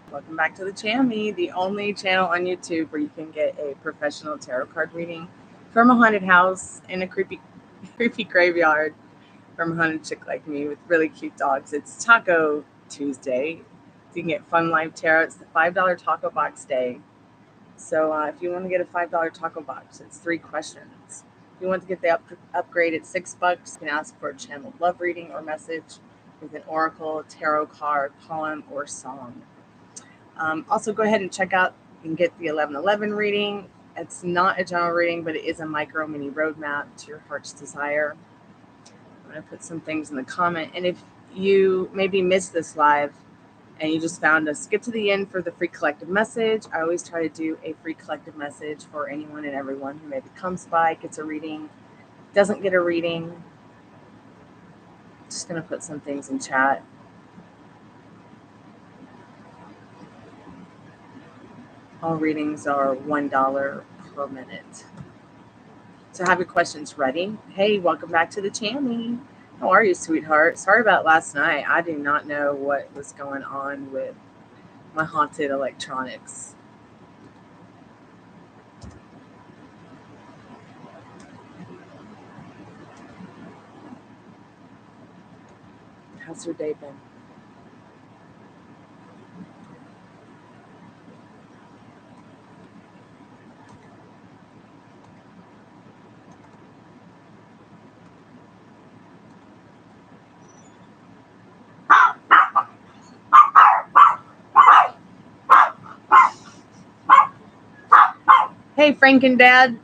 Welcome back to the Chammy, the only channel on YouTube where you can get a professional tarot card reading from a haunted house in a creepy graveyard from a haunted chick like me with really cute dogs. It's Taco Tuesday. So you can get Fun Life Tarot. It's the $5 Taco Box day. So if you want to get a $5 Taco Box, it's 3 questions. If you want to get the upgrade at $6, you can ask for a channeled love reading or message with an oracle, tarot card, poem, or song. Also, go ahead and check out, you can get the 1111 reading. It's not a general reading, but it is a micro mini roadmap to your heart's desire. I'm going to put some things in the comment. And if you maybe missed this live and you just found us, skip to the end for the free collective message. I always try to do a free collective message for anyone and everyone who maybe comes by, gets a reading, doesn't get a reading. Just going to put some things in chat. All readings are $1 per minute. So have your questions ready. Hey, welcome back to the Chammy. How are you, sweetheart? Sorry about last night. I do not know what was going on with my haunted electronics. How's your day been? Hey, Franken Dad.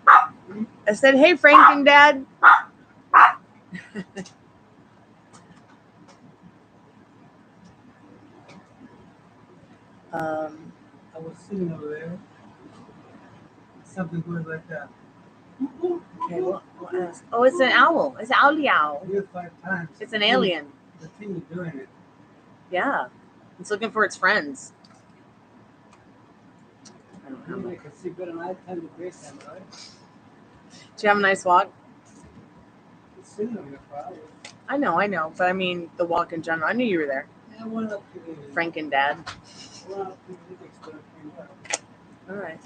I said, hey, Franken Dad. I was sitting over there. Something goes like that. Okay, we'll ask. Oh, it's an owl. It's an owly owl. 5 times. It's an alien. The thing is doing it. Yeah. It's looking for its friends. I don't know. I can see better night time to daytime, right? Did you have a nice walk? It's sitting over there for hours. I know. But I mean, the walk in general. I knew you were there. Yeah, I went up to the... Franken Dad. I went up to the next door. All right.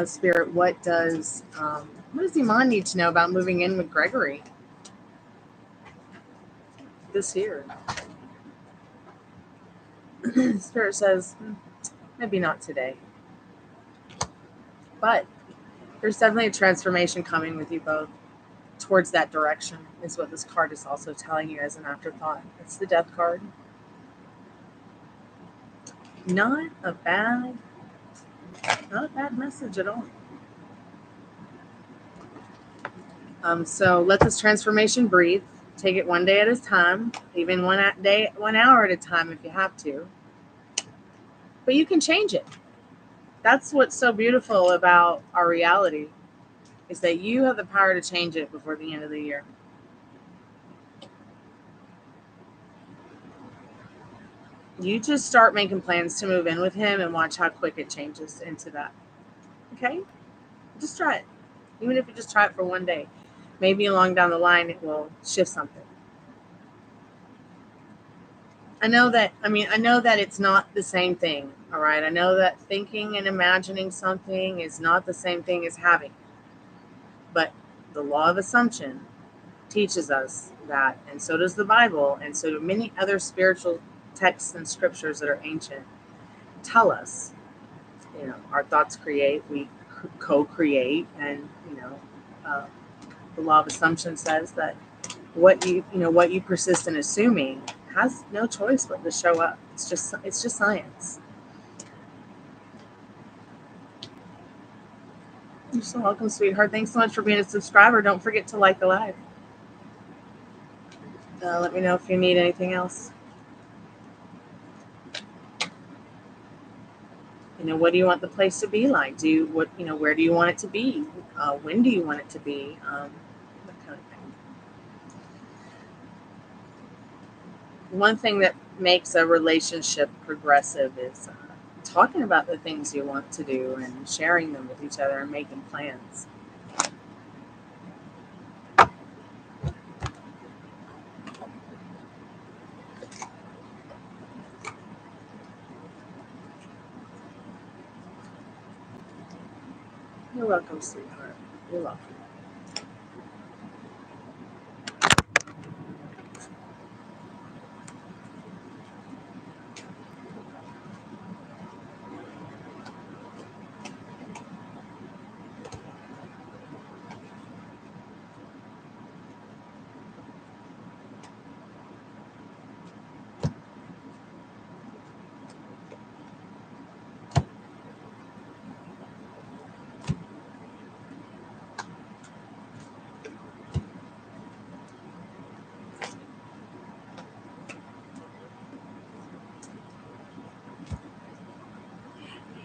Spirit, what does Iman need to know about moving in with Gregory this year? Spirit says, maybe not today. But there's definitely a transformation coming with you both towards that direction, is what this card is also telling you as an afterthought. It's the Death card. Not a bad message at all. So let this transformation breathe. Take it one day at a time, even 1 hour at a time if you have to. But you can change it. That's what's so beautiful about our reality, is that you have the power to change it before the end of the year. You just start making plans to move in with him and watch how quick it changes into that. Okay? Just try it. Even if you just try it for 1 day. Maybe along down the line it will shift something. I know that it's not the same thing, all right? I know that thinking and imagining something is not the same thing as having it. But the law of assumption teaches us that, and so does the Bible, and so do many other spiritual texts and scriptures that are ancient, tell us, our thoughts create, we co-create, and, the law of assumption says that what you persist in assuming has no choice but to show up. It's just science. You're so welcome, sweetheart. Thanks so much for being a subscriber. Don't forget to like the live. Let me know if you need anything else. What do you want the place to be like? Where do you want it to be? When do you want it to be? That kind of thing. One thing that makes a relationship progressive is talking about the things you want to do and sharing them with each other and making plans. You're welcome, sweetheart. You're welcome.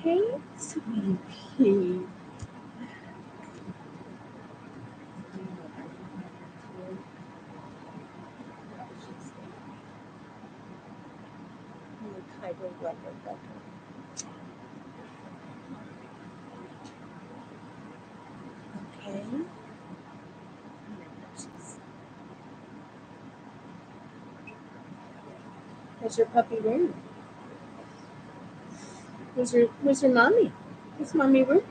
Hey, sweet pea. Kind of like a butter. Okay. Where's your puppy room? Where's your mommy? Where's mommy room?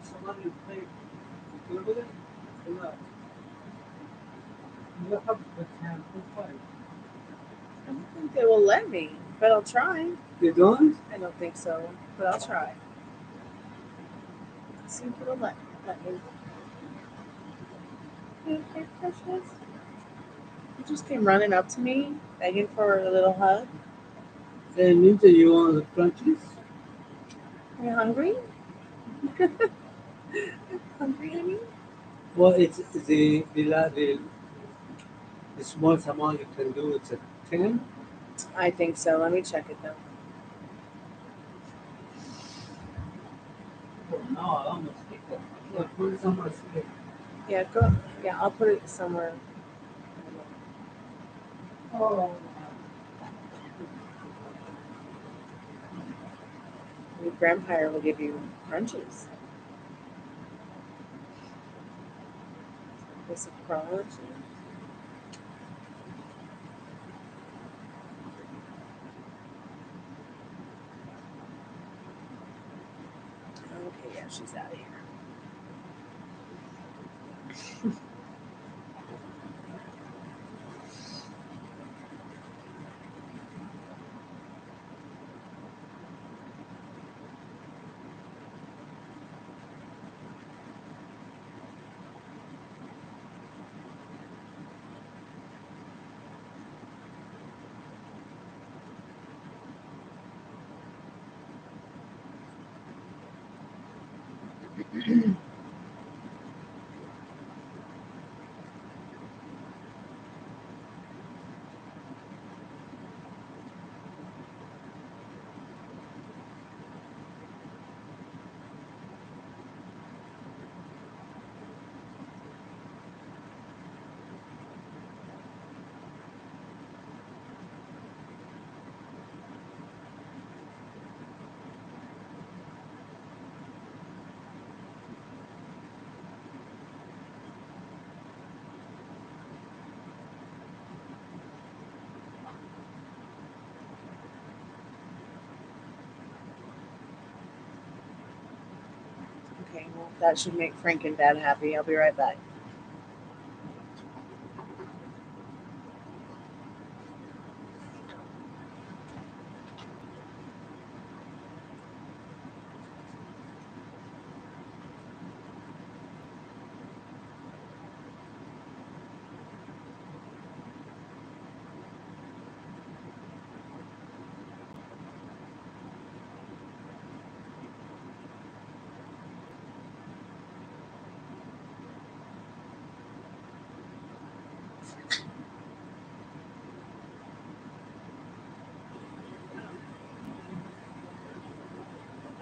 Somebody play good with it or not? You have the can play. I don't think they will let me, but I'll try. You don't? I don't think so, but I'll try. Let's see if it'll let me. You okay, precious? You just came running up to me, begging for a little hug. Hey, Ninja, you want the crunchies? Are you hungry? Hungry, honey? Well, it's the smallest amount you can do. It's a 10. I think so. Let me check it though. Oh, no, I almost take that. Yeah, put it somewhere safe. Yeah, go. Yeah, I'll put it somewhere. Oh. Your grandpa will give you crunches. With some crunch. Okay, yeah, she's out of here. Okay, well, that should make Frank and Dad happy. I'll be right back.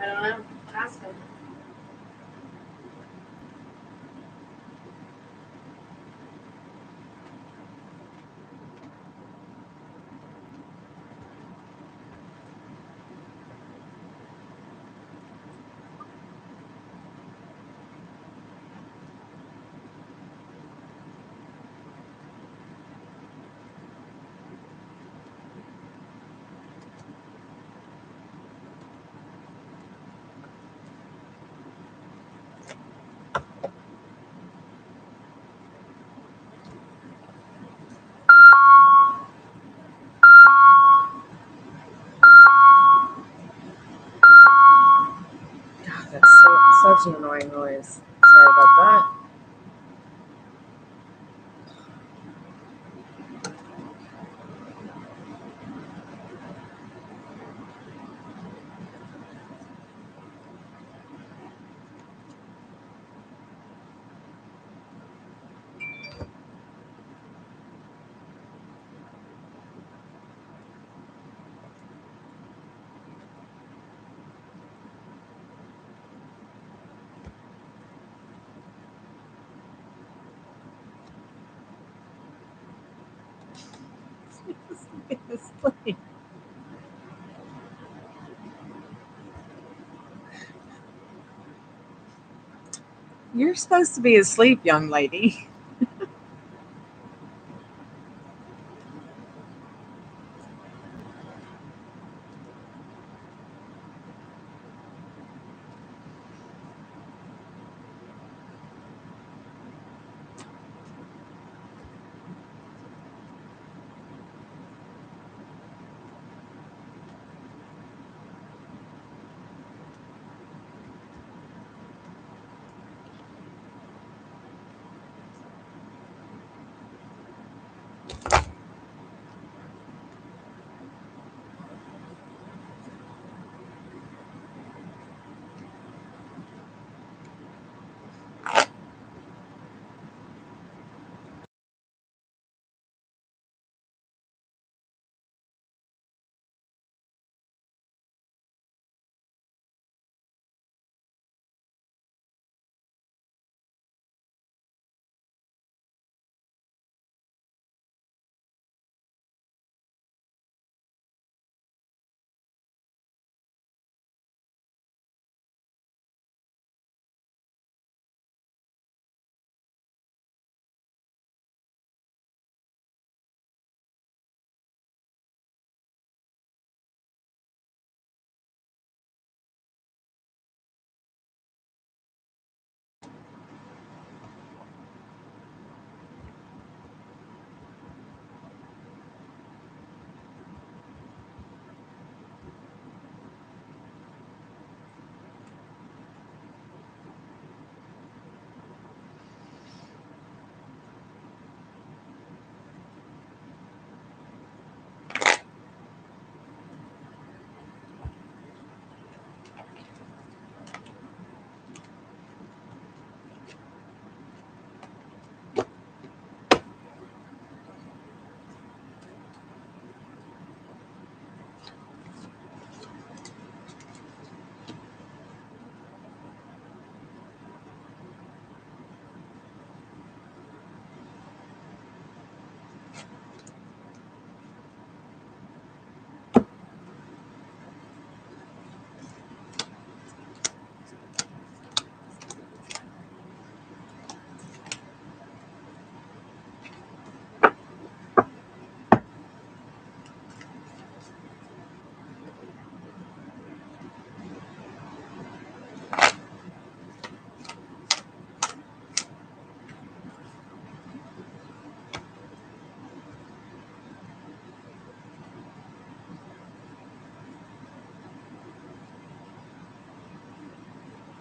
I don't know. Ask him. That's such an annoying noise. Sorry about that. You're supposed to be asleep, young lady.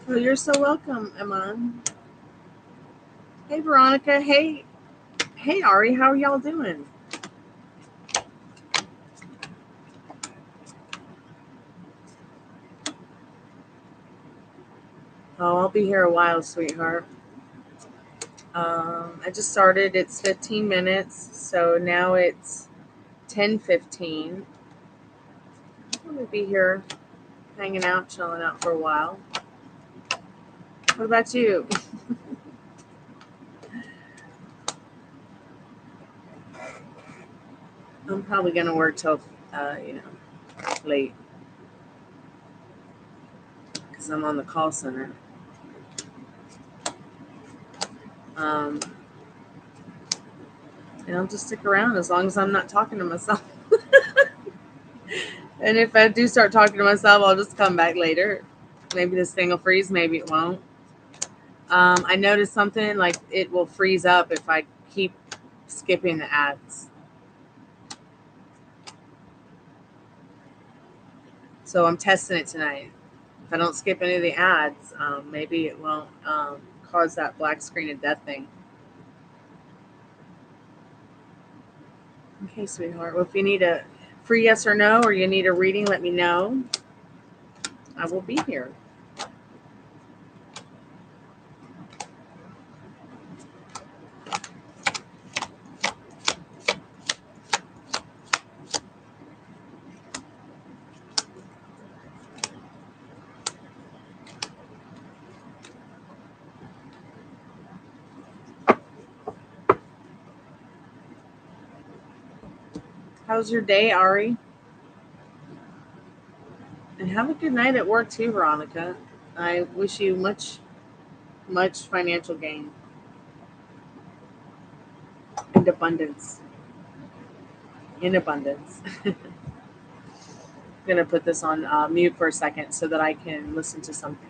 Well, you're so welcome, Iman. Hey, Veronica. Hey, Ari. How are y'all doing? Oh, I'll be here a while, sweetheart. I just started. It's 15 minutes, so now it's 10:15. I'm gonna be here hanging out, chilling out for a while. What about you? I'm probably going to work till, late. Because I'm on the call center. And I'll just stick around as long as I'm not talking to myself. And if I do start talking to myself, I'll just come back later. Maybe this thing will freeze, maybe it won't. I noticed something like it will freeze up if I keep skipping the ads. So I'm testing it tonight. If I don't skip any of the ads, maybe it won't cause that black screen of death thing. Okay, sweetheart. Well, if you need a free yes or no, or you need a reading, let me know. I will be here. How's your day, Ari? And have a good night at work too, Veronica. I wish you much financial gain and abundance. In abundance. I'm going to put this on mute for a second so that I can listen to something.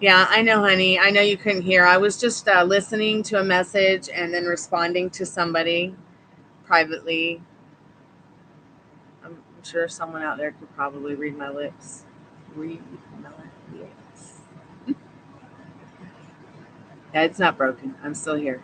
Yeah, I know, honey. I know you couldn't hear. I was just listening to a message and then responding to somebody privately. I'm sure someone out there could probably read my lips. Read my lips. Yeah, it's not broken. I'm still here.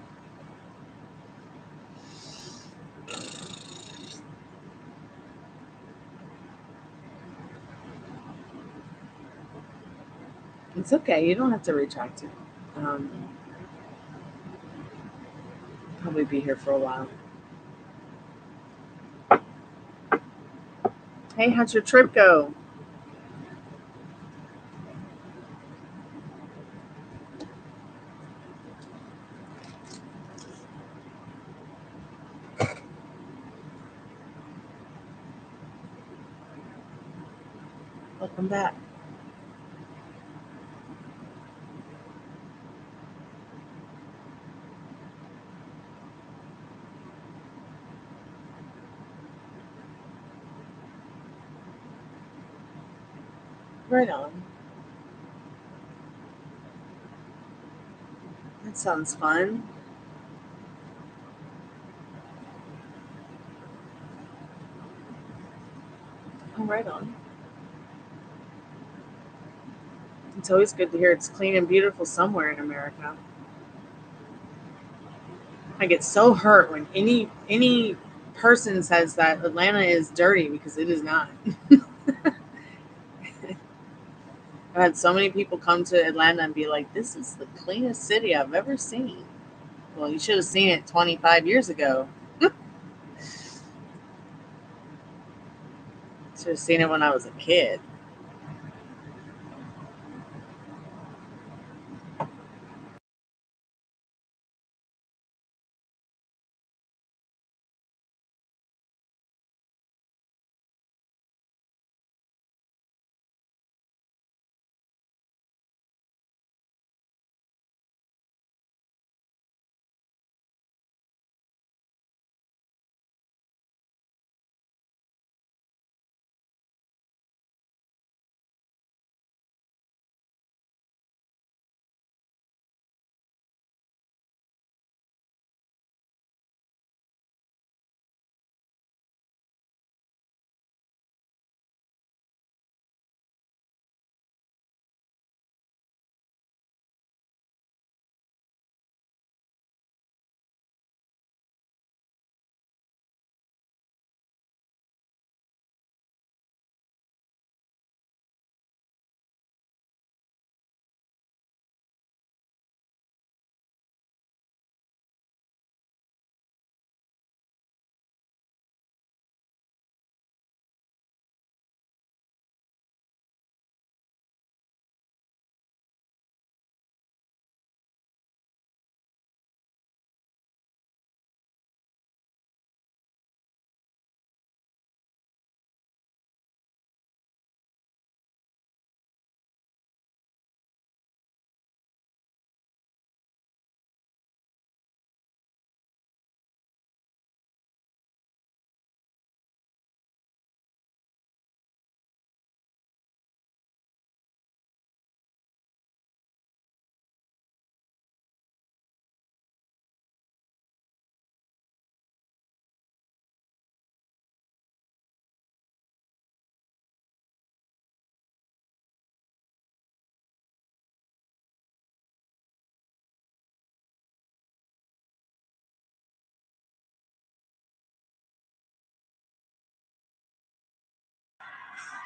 It's okay. You don't have to retract it. Probably be here for a while. Hey, how'd your trip go? Welcome back. Right on. That sounds fun. Oh, right on. It's always good to hear it's clean and beautiful somewhere in America. I get so hurt when any person says that Atlanta is dirty because it is not. I've had so many people come to Atlanta and be like, "This is the cleanest city I've ever seen." Well, you should have seen it 25 years ago. Should have seen it when I was a kid.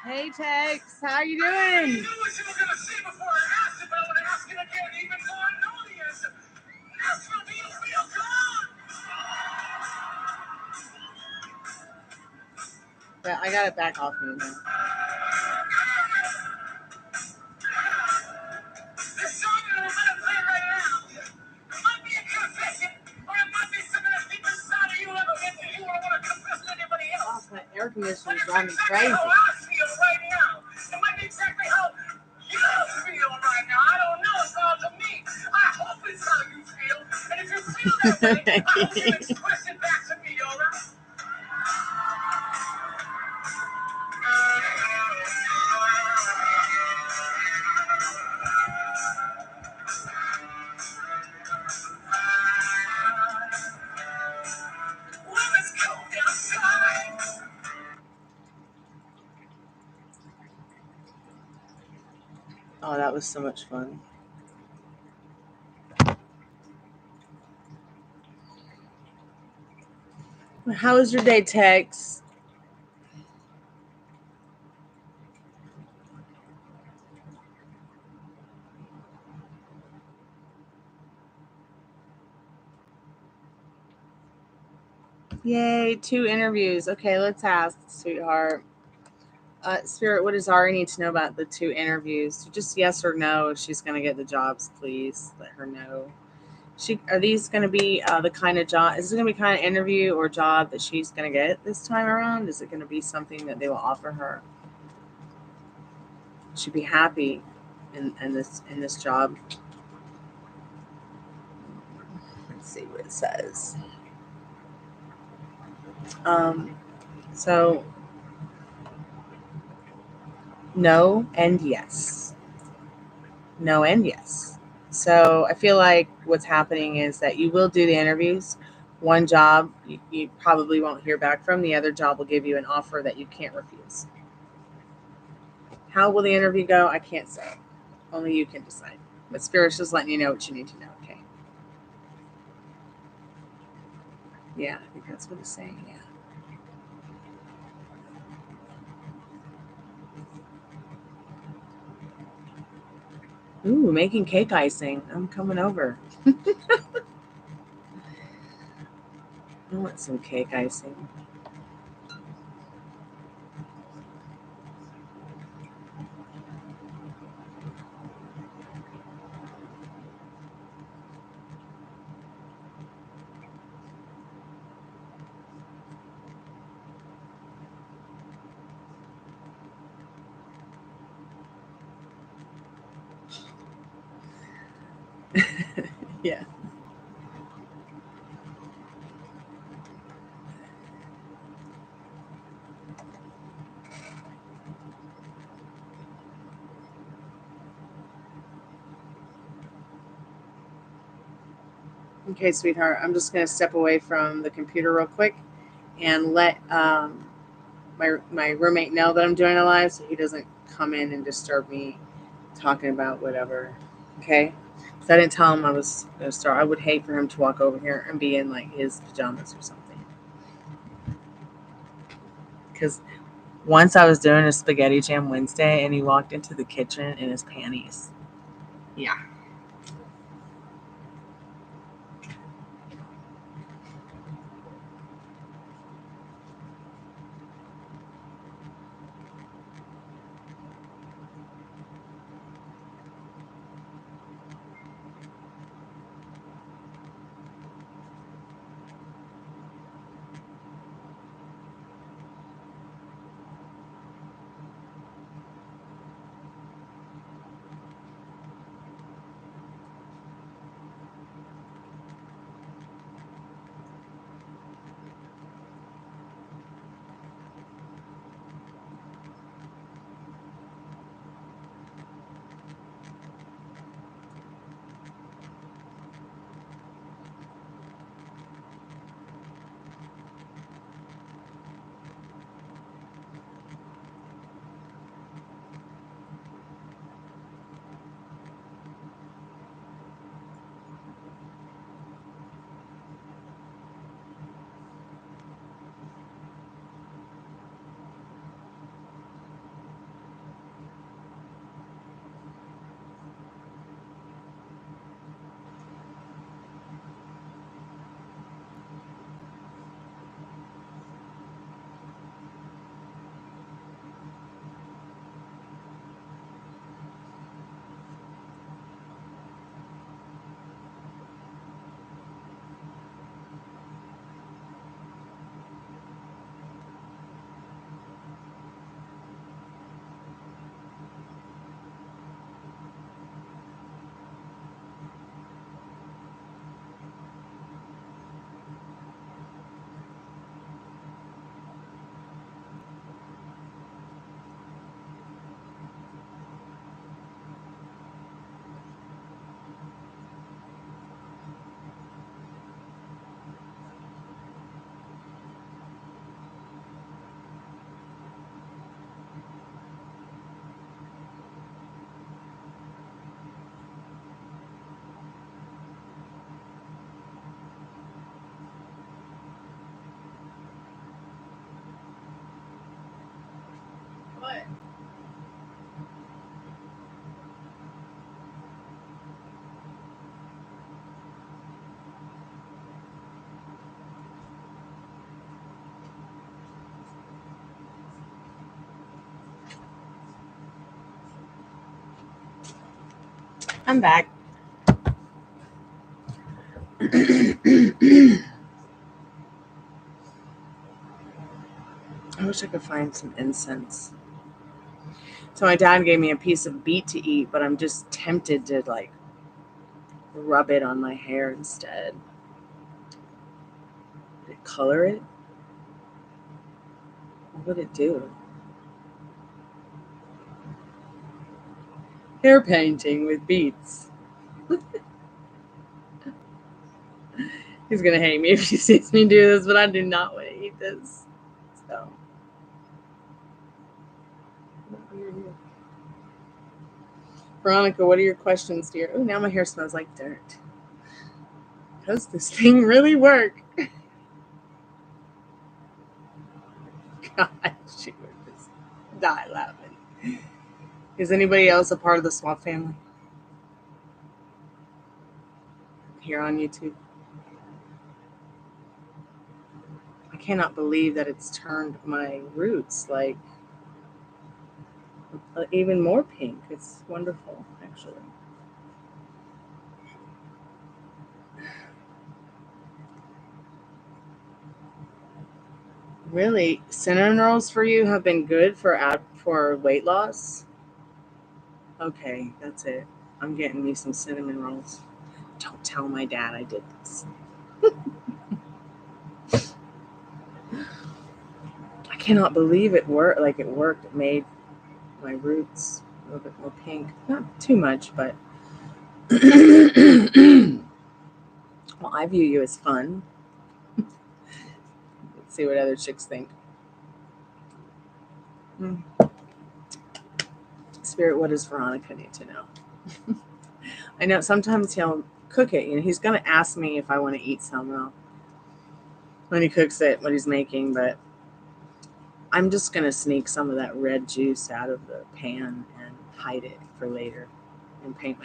Hey Tex, how are you doing? I knew what you were going to say before I asked, but I want to ask it again, even though I know the answer. Nashville, do you feel good? Yeah, I got it back off me now. This song that I'm going to play right now might be a confession, or it might be something that's deep inside of you ever went to you or want to confess to anybody else. Oh, my air conditioner is But it's driving me exactly crazy. how I feel right now. It might be exactly how you feel right now. I don't know. It's all to me. I hope it's how you feel. And if you feel that way, I hope you express it back to me, all right? Well, it's cold outside. Oh, that was so much fun. How was your day, Tex? Yay, 2 interviews. Okay, let's ask, sweetheart. Spirit, what does Ari need to know about the 2 interviews? Just yes or no if she's going to get the jobs, please. Let her know. Are these going to be the kind of job? Is it going to be kind of interview or job that she's going to get this time around? Is it going to be something that they will offer her? should be happy in this job. Let's see what it says. So no and yes. No and yes. So I feel like what's happening is that you will do the interviews. One job you probably won't hear back from. The other job will give you an offer that you can't refuse. How will the interview go? I can't say. Only you can decide. But Spirit's just letting you know what you need to know, okay? Yeah, I think that's what it's saying, yeah. Ooh, making cake icing. I'm coming over. I want some cake icing. Yeah. Okay, sweetheart, I'm just going to step away from the computer real quick and let my roommate know that I'm doing a live so he doesn't come in and disturb me talking about whatever. Okay? So I didn't tell him I was going to start. I would hate for him to walk over here and be in like his pajamas or something. Because once I was doing a spaghetti jam Wednesday and he walked into the kitchen in his panties. Yeah. What? I'm back. I wish I could find some incense. So my dad gave me a piece of beet to eat, but I'm just tempted to like rub it on my hair instead. Did it color it? What would it do? Hair painting with beets. He's gonna hate me if he sees me do this, but I do not want to eat this. So. Veronica, what are your questions, dear? Oh, now my hair smells like dirt. Does this thing really work? God, she would just die laughing. Is anybody else a part of the Swamp family? Here on YouTube? I cannot believe that it's turned my roots like even more pink. It's wonderful, actually. Really, cinnamon rolls for you have been good for weight loss? Okay, that's it. I'm getting me some cinnamon rolls. Don't tell my dad I did this. I cannot believe it worked. Like it worked. It made my roots a little bit more pink. Not too much, but well, I view you as fun. Let's see what other chicks think. Spirit, what does Veronica need to know? I know sometimes he'll cook it. You know, he's gonna ask me if I want to eat some when he cooks it, what he's making, but I'm just gonna sneak some of that red juice out of the pan and hide it for later, and paint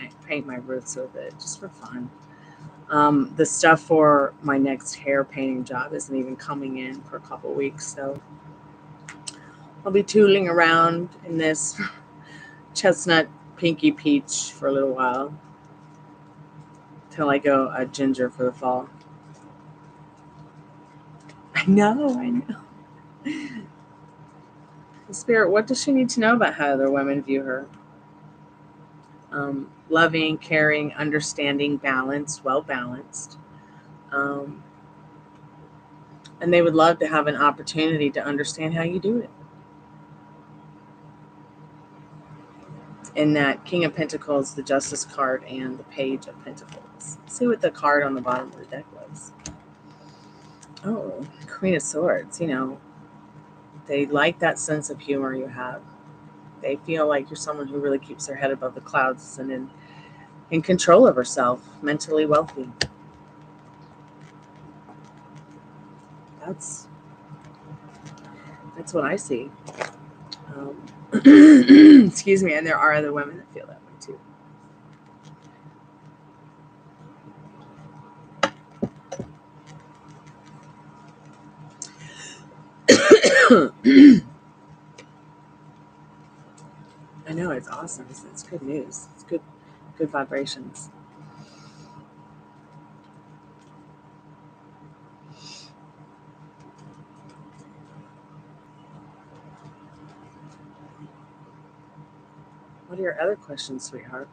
my roots with it just for fun. The stuff for my next hair painting job isn't even coming in for a couple weeks, so I'll be tooling around in this chestnut pinky peach for a little while till I go a ginger for the fall. I know. Spirit, what does she need to know about how other women view her? Loving, caring, understanding, balanced, well-balanced. And they would love to have an opportunity to understand how you do it. In that King of Pentacles, the Justice card, and the Page of Pentacles. Let's see what the card on the bottom of the deck was. Oh, Queen of Swords. You know, they like that sense of humor you have. They feel like you're someone who really keeps their head above the clouds and in control of herself, mentally wealthy. That's what I see. Excuse me, and there are other women that feel that way too. I know, it's awesome. It's good news. It's good vibrations. What are your other questions, sweetheart?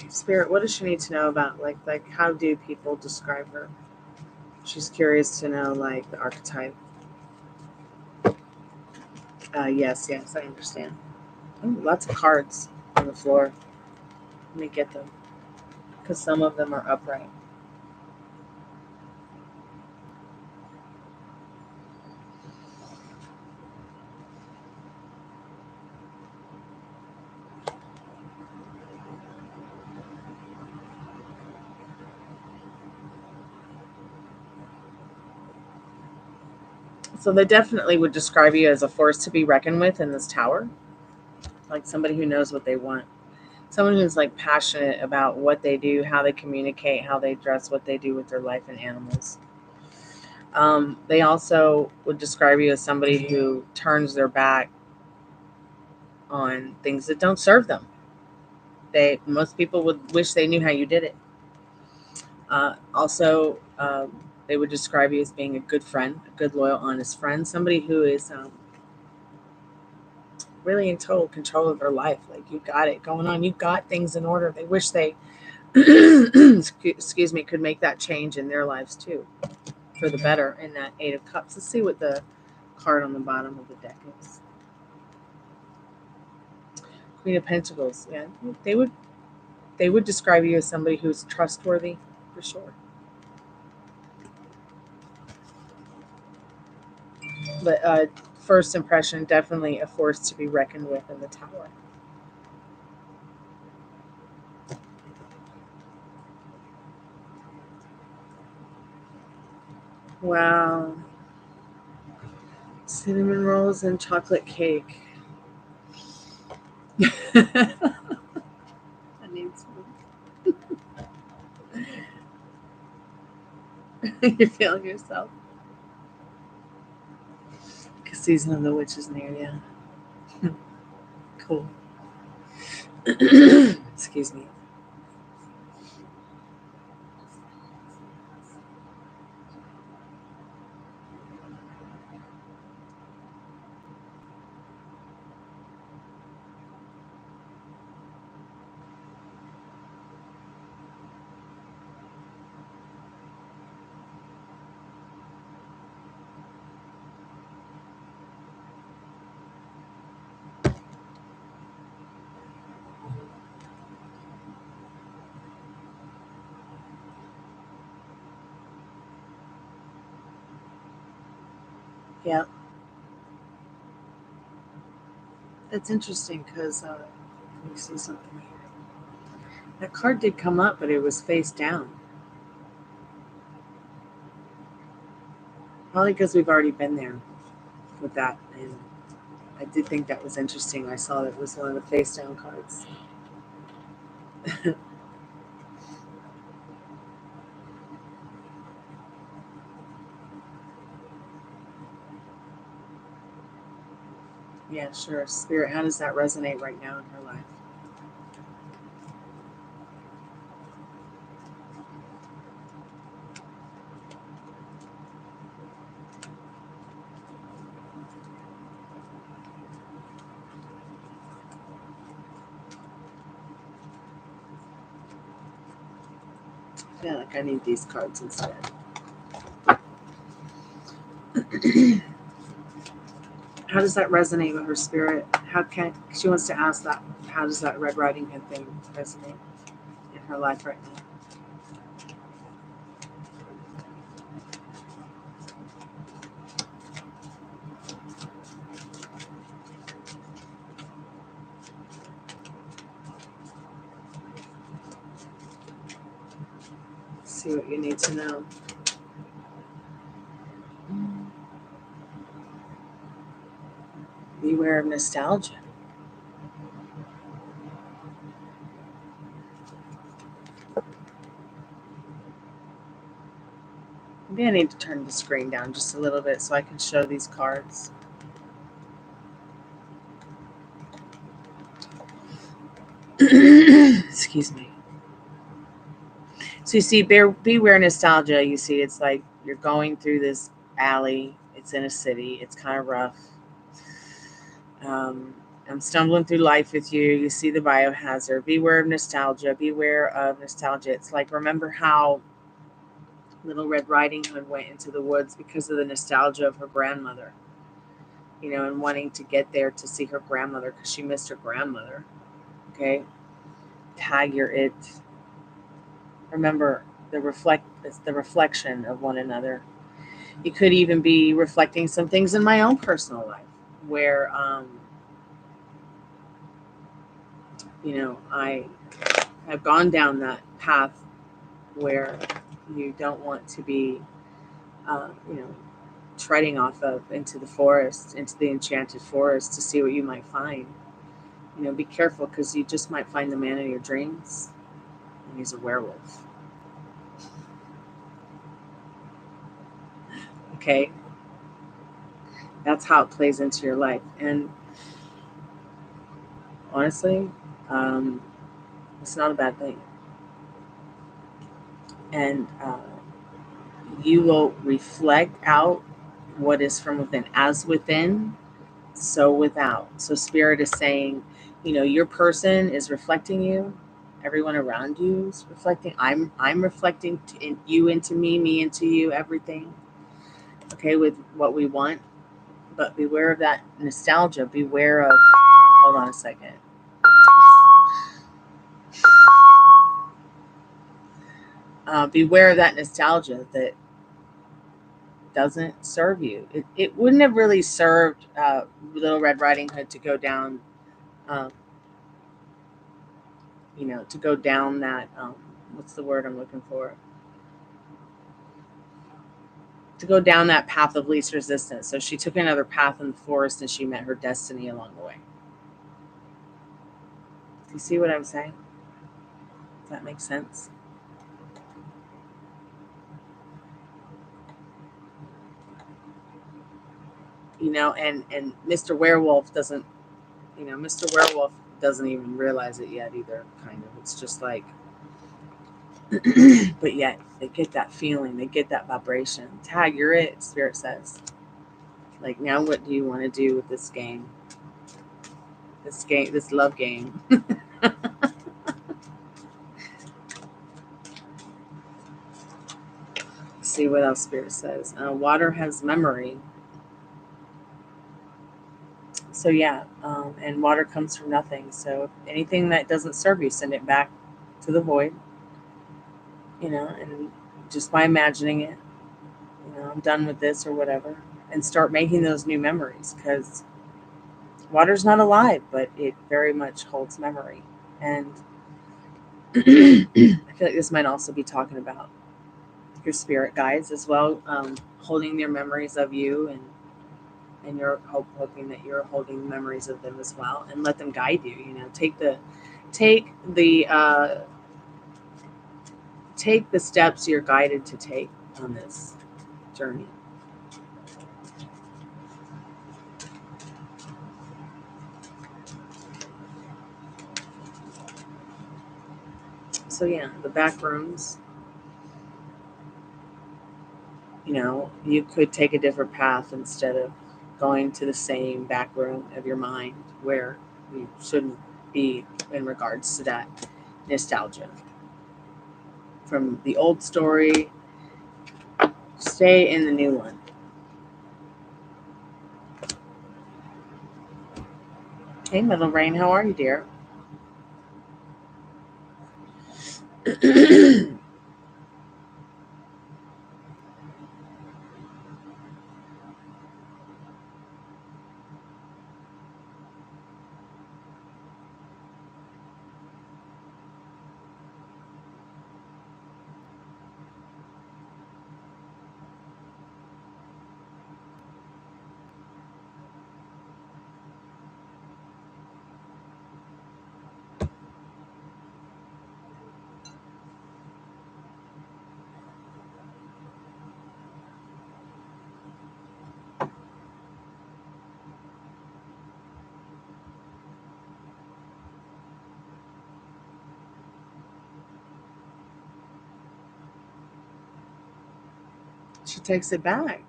Spirit, what does she need to know about like how do people describe her? She's curious to know like the archetype. Yes, I understand. Oh, lots of cards on the floor. Let me get them because some of them are upright. So they definitely would describe you as a force to be reckoned with in this tower. Like somebody who knows what they want. Someone who's like passionate about what they do, how they communicate, how they dress, what they do with their life and animals. They also would describe you as somebody who turns their back on things that don't serve them. Most people would wish they knew how you did it. Also, they would describe you as being a good friend, a good, loyal, honest friend, somebody who is really in total control of their life. Like, you got it going on. You got things in order. They wish they, excuse me, could make that change in their lives too, for the better. In that Eight of Cups. Let's see what the card on the bottom of the deck is. Queen of Pentacles. Yeah, they would describe you as somebody who's trustworthy, for sure. But first impression, definitely a force to be reckoned with in the tower. Wow. Cinnamon rolls and chocolate cake. I need some. You're feeling yourself. Because season of the witch is near you. Cool. Excuse me. Yeah. That's interesting because let me see something here. That card did come up, but it was face down. Probably because we've already been there with that. And I did think that was interesting. I saw that it was one of the face down cards. Yeah, sure. Spirit, how does that resonate right now in her life? I feel like I need these cards instead. How does that resonate with her spirit? She wants to ask that? How does that Red Riding Hood thing resonate in her life right now? Let's see what you need to know. Beware of nostalgia. Maybe I need to turn the screen down just a little bit so I can show these cards. Excuse me. So you see, beware nostalgia. You see, it's like you're going through this alley. It's in a city. It's kind of rough. I'm stumbling through life with you. You see the biohazard. Beware of nostalgia. Beware of nostalgia. It's like, remember how Little Red Riding Hood went into the woods because of the nostalgia of her grandmother, and wanting to get there to see her grandmother because she missed her grandmother. Okay. Tag your it. Remember, it's the reflection of one another. You could even be reflecting some things in my own personal life where, I have gone down that path where you don't want to be, treading off of into the forest, into the enchanted forest, to see what you might find. You know, be careful, because you just might find the man of your dreams, and he's a werewolf. Okay? That's how it plays into your life. And honestly, it's not a bad thing. And you will reflect out what is from within. As within, so without. So Spirit is saying, you know, your person is reflecting you. Everyone around you is reflecting. I'm reflecting you into me into you, everything. Okay, with what we want. But beware of that nostalgia. Beware of, hold on a second. Beware of that nostalgia that doesn't serve you. It wouldn't have really served Little Red Riding Hood to go down, you know, to go down that, what's the word I'm looking for? To go down that path of least resistance. So she took another path in the forest, and she met her destiny along the way. You see what I'm saying? Does that make sense? You know, and Mr. Werewolf doesn't, you know, Mr. Werewolf doesn't even realize it yet either, kind of. It's just like, but yet they get that feeling, they get that vibration. Tag, you're it, Spirit says. Like, now what do you want to do with this game? This love game. See what else Spirit says. Water has memory. So yeah, and water comes from nothing. So anything that doesn't serve you, send it back to the void. You know, and just by imagining it, you know, I'm done with this or whatever, and start making those new memories, because water's not alive, but it very much holds memory. And I feel like this might also be talking about your spirit guides as well, holding their memories of you, and you're hoping that you're holding memories of them as well, and let them guide you. You know, take the steps you're guided to take on this journey. So yeah, the back rooms, you know, you could take a different path instead of going to the same back room of your mind where you shouldn't be in regards to that nostalgia. From the old story, stay in the new one. Hey, Middle Rain, how are you, dear? She takes it back.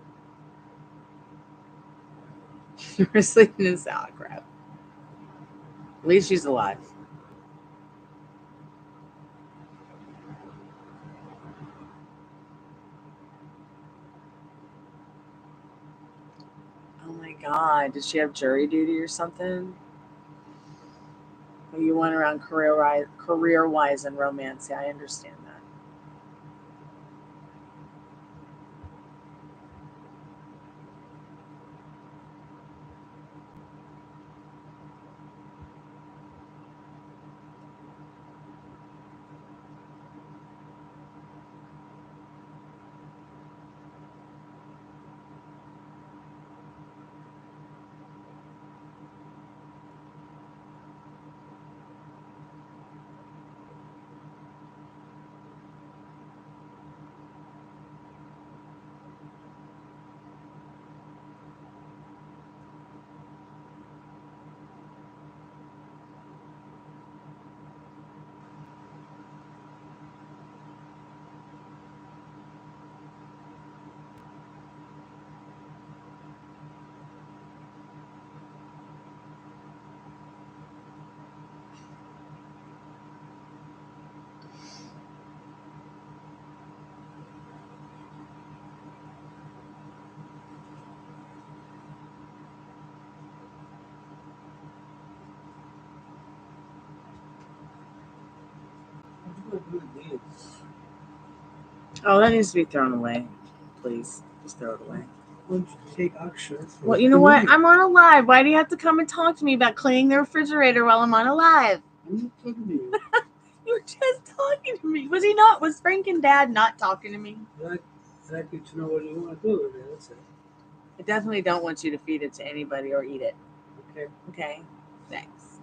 You're sleeping in salad crap. At least she's alive. Oh my God. Did she have jury duty or something? Or you went around career-wise and romance. Yeah, I understand that. to do this? Oh, that needs to be thrown away. Please, just throw it away. Why don't you take action? Well, you know what? I'm on a live. Why do you have to come and talk to me about cleaning the refrigerator while I'm on a live? I'm not talking to you. You were just talking to me. Was he not? Was Frank and Dad not talking to me? I'd like you to know what you want to do with it. That's it. I definitely don't want you to feed it to anybody or eat it. Okay. Okay? Thanks.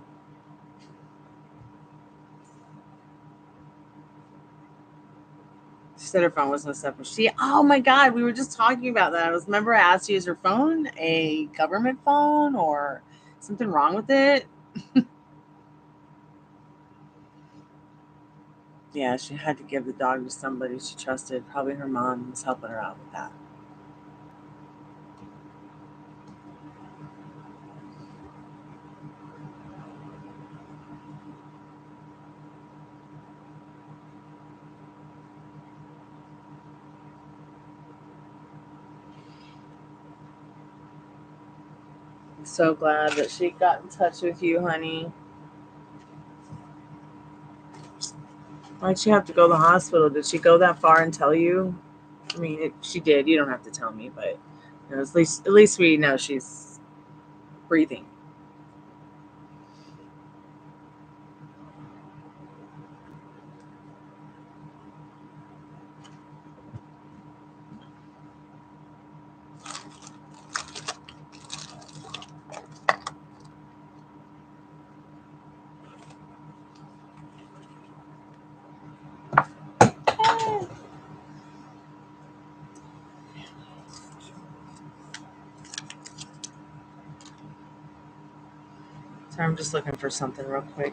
She said her phone wasn't a separate. Oh my God, we were just talking about that. Remember I asked you, is her phone a government phone or something wrong with it? Yeah, she had to give the dog to somebody she trusted. Probably her mom was helping her out with that. I'm so glad that she got in touch with you, honey. Why'd she have to go to the hospital? Did she go that far and tell you? I mean, she did. You don't have to tell me, but you know, at least we know she's breathing. So I'm just looking for something real quick.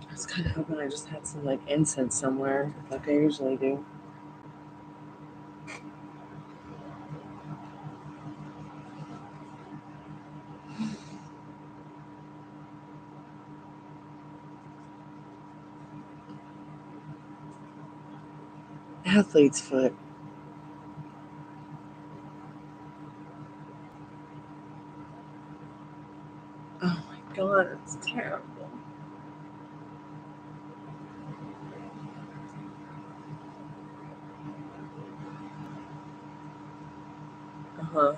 I was kind of hoping I just had some like incense somewhere, like I usually do. Athlete's foot. Oh my God, it's terrible. Uh-huh.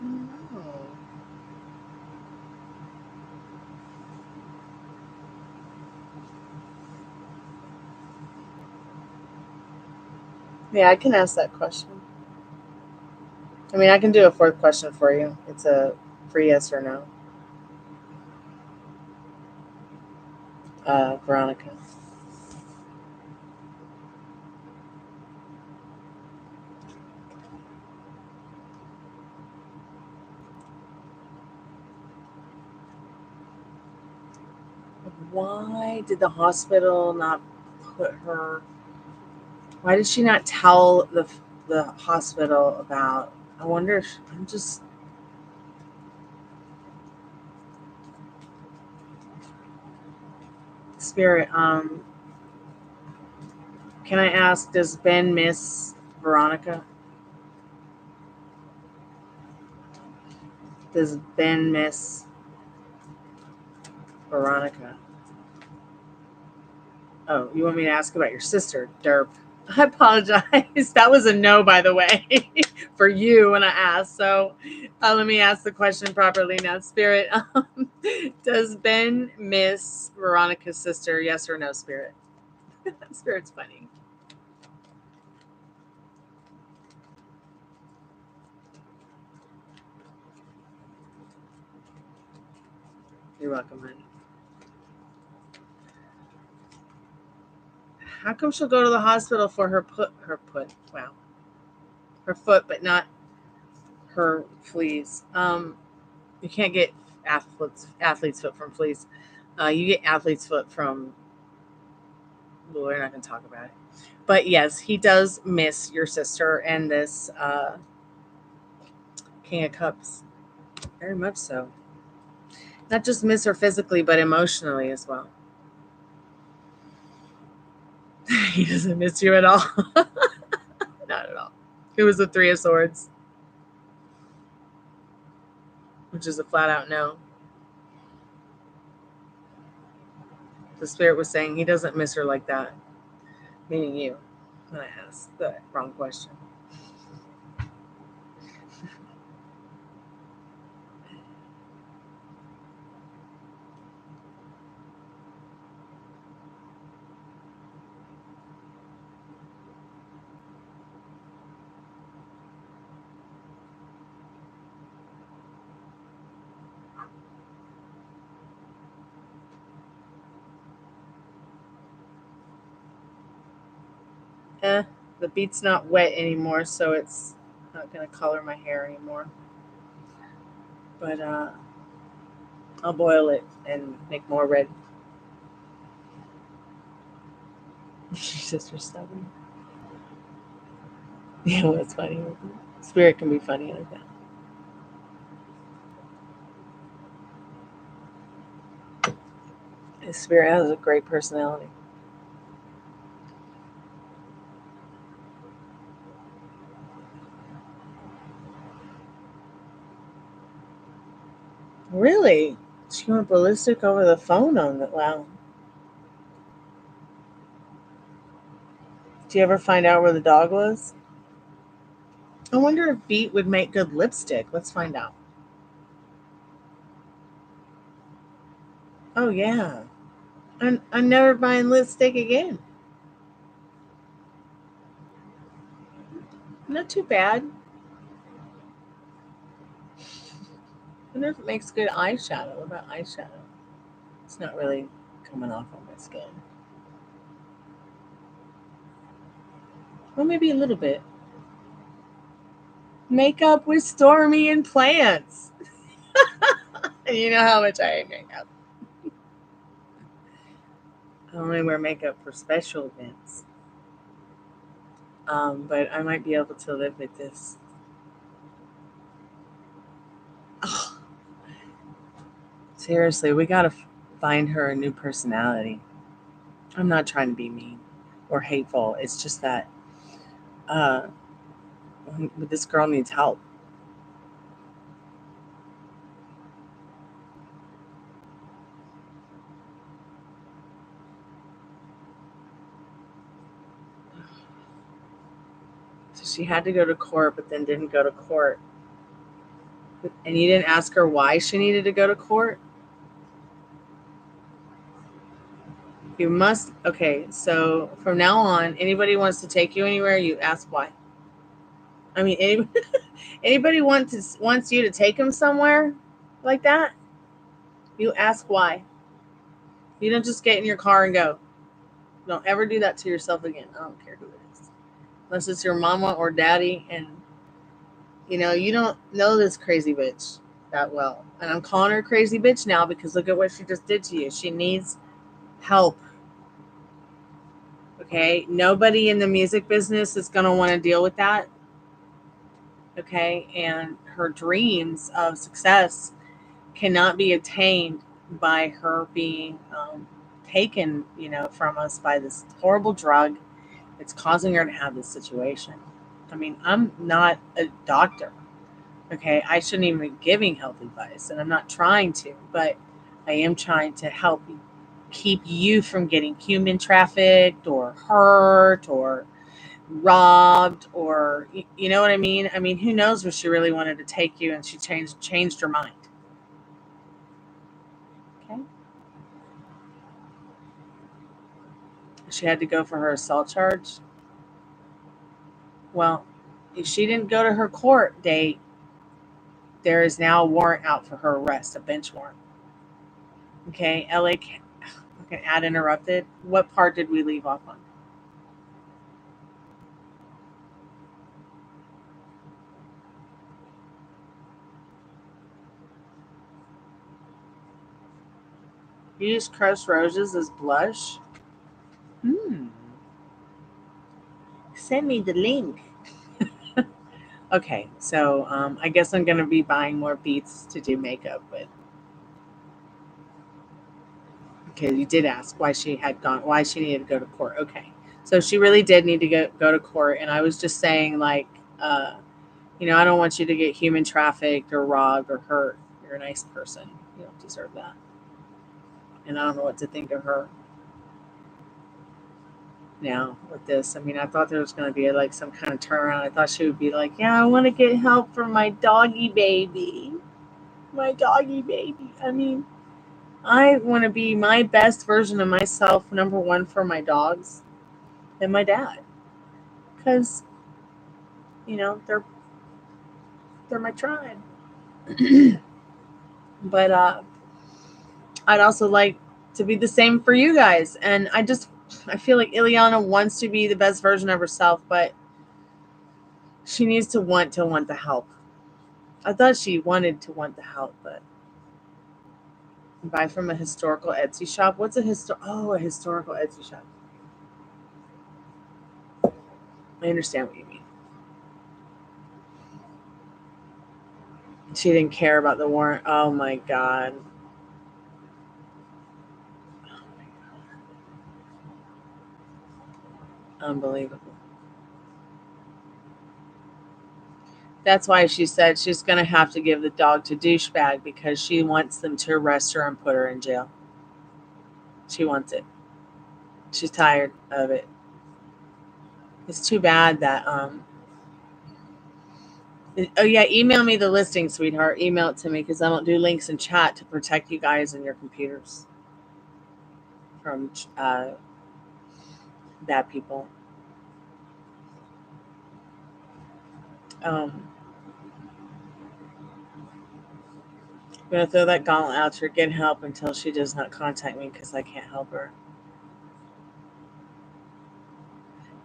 Oh. Yeah, I can ask that question. I mean, I can do a fourth question for you. It's a free yes or no. Veronica. Why did the hospital not put her? Why did she not tell the hospital about? I wonder if I'm just. Spirit, can I ask, does Ben miss Veronica? Does Ben miss Veronica? Oh, you want me to ask about your sister? Derp. I apologize. That was a no, by the way, for you when I asked. So let me ask the question properly now. Spirit, does Ben miss Veronica's sister? Yes or no, Spirit? Spirit's funny. You're welcome, honey. How come she'll go to the hospital for her put? Wow. her foot, but not her fleas. You can't get athlete's foot from fleas. You get athlete's foot from. Well, we're not going to talk about it. But yes, he does miss your sister and this King of Cups. Very much so. Not just miss her physically, but emotionally as well. He doesn't miss you at all. Not at all. It was the Three of Swords, which is a flat out no. The spirit was saying he doesn't miss her like that, meaning you. And I asked the wrong question. The bead's not wet anymore, so it's not going to color my hair anymore. But I'll boil it and make more red. Sister's stubborn. Yeah, well, that's funny. Spirit can be funny like that. His spirit has a great personality. Really? She went ballistic over the phone on that. Wow. Did you ever find out where the dog was? I wonder if beet would make good lipstick. Let's find out. Oh, yeah. I'm never buying lipstick again. Not too bad. I wonder if it makes good eyeshadow. What about eyeshadow? It's not really coming off on my skin. Well, maybe a little bit. Makeup with Stormy and Plants. And you know how much I hate makeup. I only wear makeup for special events. But I might be able to live with this. Oh, seriously, we gotta find her a new personality. I'm not trying to be mean or hateful. It's just that this girl needs help. So she had to go to court, but then didn't go to court. And you didn't ask her why she needed to go to court? You must. Okay, so from now on, anybody wants to take you anywhere, you ask why. I mean, anybody wants you to take them somewhere like that, you ask why. You don't just get in your car and go. Don't ever do that to yourself again. I don't care who it is. Unless it's your mama or daddy, and you don't know this crazy bitch that well. And I'm calling her crazy bitch now because look at what she just did to you. She needs help. Okay? Nobody in the music business is going to want to deal with that. Okay? And her dreams of success cannot be attained by her being taken, from us by this horrible drug. It's causing her to have this situation. I mean, I'm not a doctor. Okay, I shouldn't even be giving health advice, and I'm not trying to, but I am trying to help keep you from getting human trafficked or hurt or robbed, or you know what I mean? I mean, who knows where she really wanted to take you and she changed her mind. Okay. She had to go for her assault charge. Well, if she didn't go to her court date, there is now a warrant out for her arrest, a bench warrant. Okay, LA, okay, ad interrupted. What part did we leave off on? Use crushed roses as blush. Send me the link. Okay, so I guess I'm gonna be buying more beads to do makeup with. Okay, you did ask why she needed to go to court. Okay, so she really did need to go to court, and I was just saying, like, you know, I don't want you to get human trafficked or robbed or hurt. You're a nice person. You don't deserve that. And I don't know what to think of her now with this. I mean, I thought there was going to be like some kind of turnaround. I thought she would be like, yeah, I want to get help for my doggy baby. My doggy baby. I mean, I want to be my best version of myself, number one, for my dogs and my dad. Because, you know, they're my tribe. But I'd also like to be the same for you guys. And I feel like Ileana wants to be the best version of herself, but she needs to want the help. I thought she wanted to want the help, but buy from a historical Etsy shop. What's a historical Etsy shop? I understand what you mean. She didn't care about the warrant. Oh my God. Unbelievable. That's why she said she's going to have to give the dog to douchebag because she wants them to arrest her and put her in jail. She wants it. She's tired of it. It's too bad that oh yeah, email me the listing, sweetheart. Email it to me because I don't do links in chat to protect you guys and your computers from bad people. I'm gonna throw that gauntlet out to her. Get help until she does not contact me because I can't help her.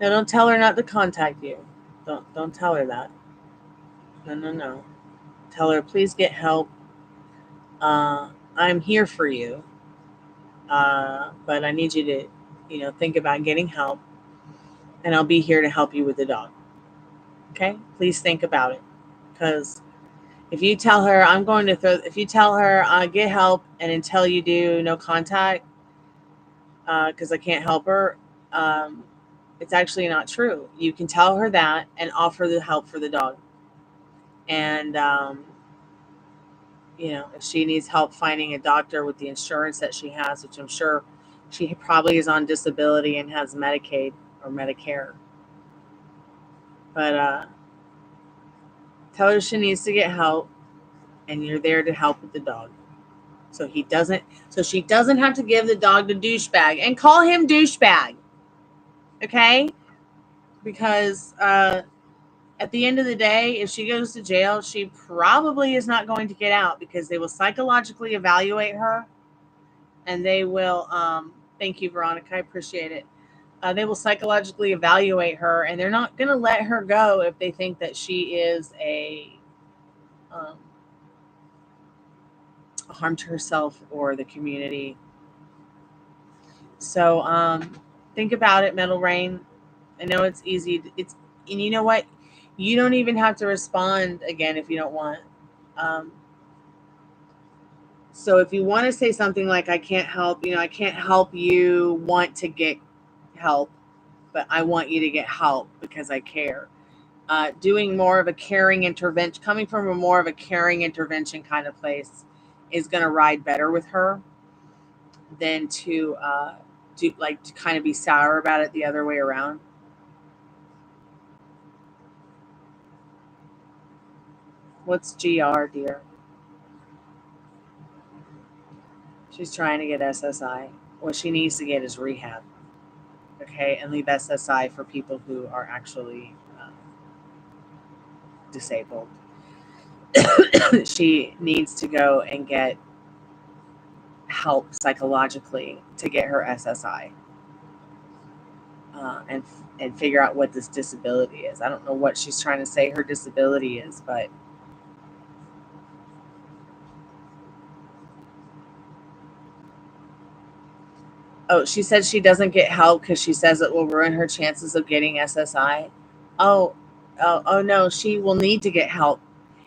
No, don't tell her not to contact you. Don't tell her that. No. Tell her, please get help. I'm here for you. But I need you to, you know, think about getting help, and I'll be here to help you with the dog. Okay? Please think about it, because if you tell her get help, and until you do, no contact, because I can't help her, it's actually not true. You can tell her that and offer the help for the dog. And, you know, if she needs help finding a doctor with the insurance that she has, which I'm sure she probably is on disability and has Medicaid or Medicare. But tell her she needs to get help, and you're there to help with the dog. So she doesn't have to give the dog to douchebag and call him douchebag. Okay? Because at the end of the day, if she goes to jail, she probably is not going to get out because they will psychologically evaluate her, and they will thank you, Veronica, I appreciate it. They will psychologically evaluate her, and they're not going to let her go if they think that she is a harm to herself or the community. So think about it, Metal Rain. I know it's easy. And you know what? You don't even have to respond again if you don't want. So if you want to say something like, I can't help you want to get help, but I want you to get help because I care. Doing more of a caring intervention, coming from a more of a caring intervention kind of place is going to ride better with her than to kind of be sour about it the other way around. What's GR, dear? She's trying to get SSI. What she needs to get is rehab. Okay, and leave SSI for people who are actually disabled. She needs to go and get help psychologically to get her SSI and figure out what this disability is. I don't know what she's trying to say her disability is, but Oh, she said she doesn't get help because she says it will ruin her chances of getting SSI. Oh, oh no, she will need to get help.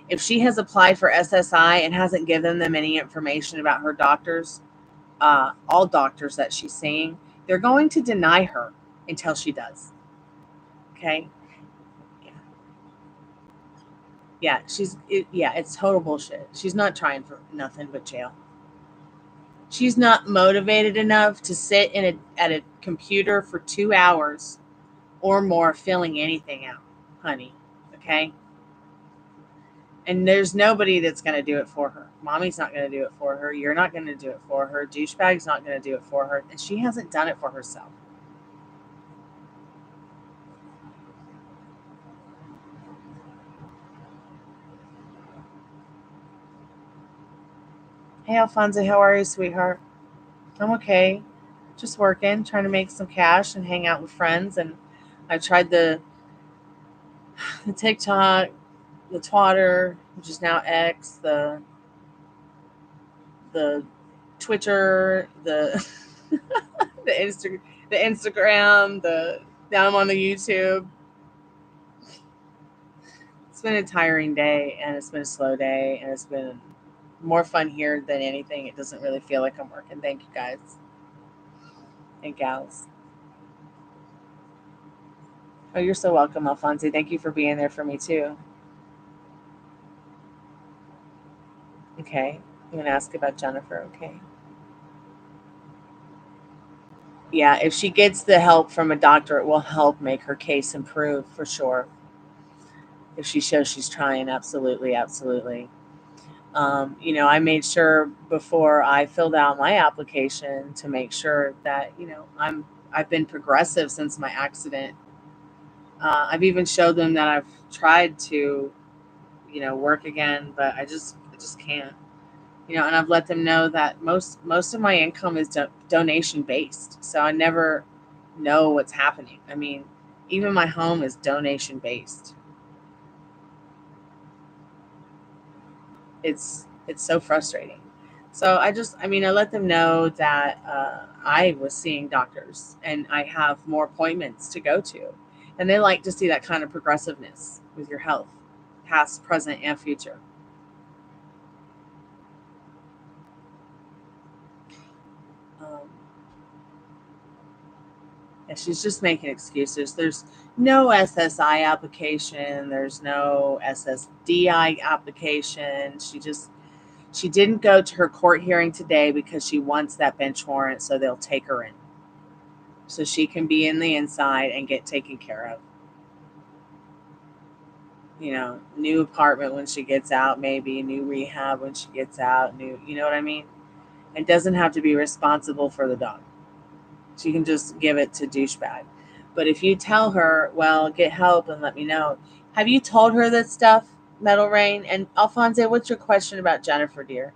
If she has applied for SSI and hasn't given them any information about her doctors, all doctors that she's seeing, they're going to deny her until she does. Okay? Yeah, it's total bullshit. She's not trying for nothing but jail. She's not motivated enough to sit at a computer for 2 hours or more filling anything out, honey. Okay? And there's nobody that's going to do it for her. Mommy's not going to do it for her. You're not going to do it for her. Douchebag's not going to do it for her. And she hasn't done it for herself. Hey, Alfonso, how are you, sweetheart? I'm okay. Just working, trying to make some cash and hang out with friends. And I tried the TikTok, the Twitter, which is now X, the Twitter, the the Instagram, now I'm on the YouTube. It's been a tiring day, and it's been a slow day, and it's been more fun here than anything. It doesn't really feel like I'm working. Thank you guys and gals. Oh, you're so welcome, Alfonso. Thank you for being there for me too. Okay. I'm gonna ask about Jennifer, okay? Yeah, if she gets the help from a doctor, it will help make her case improve for sure. If she shows she's trying, absolutely, absolutely. I made sure before I filled out my application to make sure that I've been progressive since my accident. I've even showed them that I've tried to, work again, but I just can't. And I've let them know that most of my income is donation based, so I never know what's happening. I mean, even my home is donation based. It's so frustrating. So I let them know that I was seeing doctors and I have more appointments to go to, and they like to see that kind of progressiveness with your health, past, present, and future. Um, and she's just making excuses. There's no SSI application. There's no SSDI application. She didn't go to her court hearing today because she wants that bench warrant, so they'll take her in. So she can be in the inside and get taken care of. New apartment when she gets out, maybe new rehab when she gets out, you know what I mean? It doesn't have to be responsible for the dog. She can just give it to douchebag. But if you tell her, well, get help and let me know. Have you told her that stuff, Metal Rain? And Alfonso, what's your question about Jennifer, dear?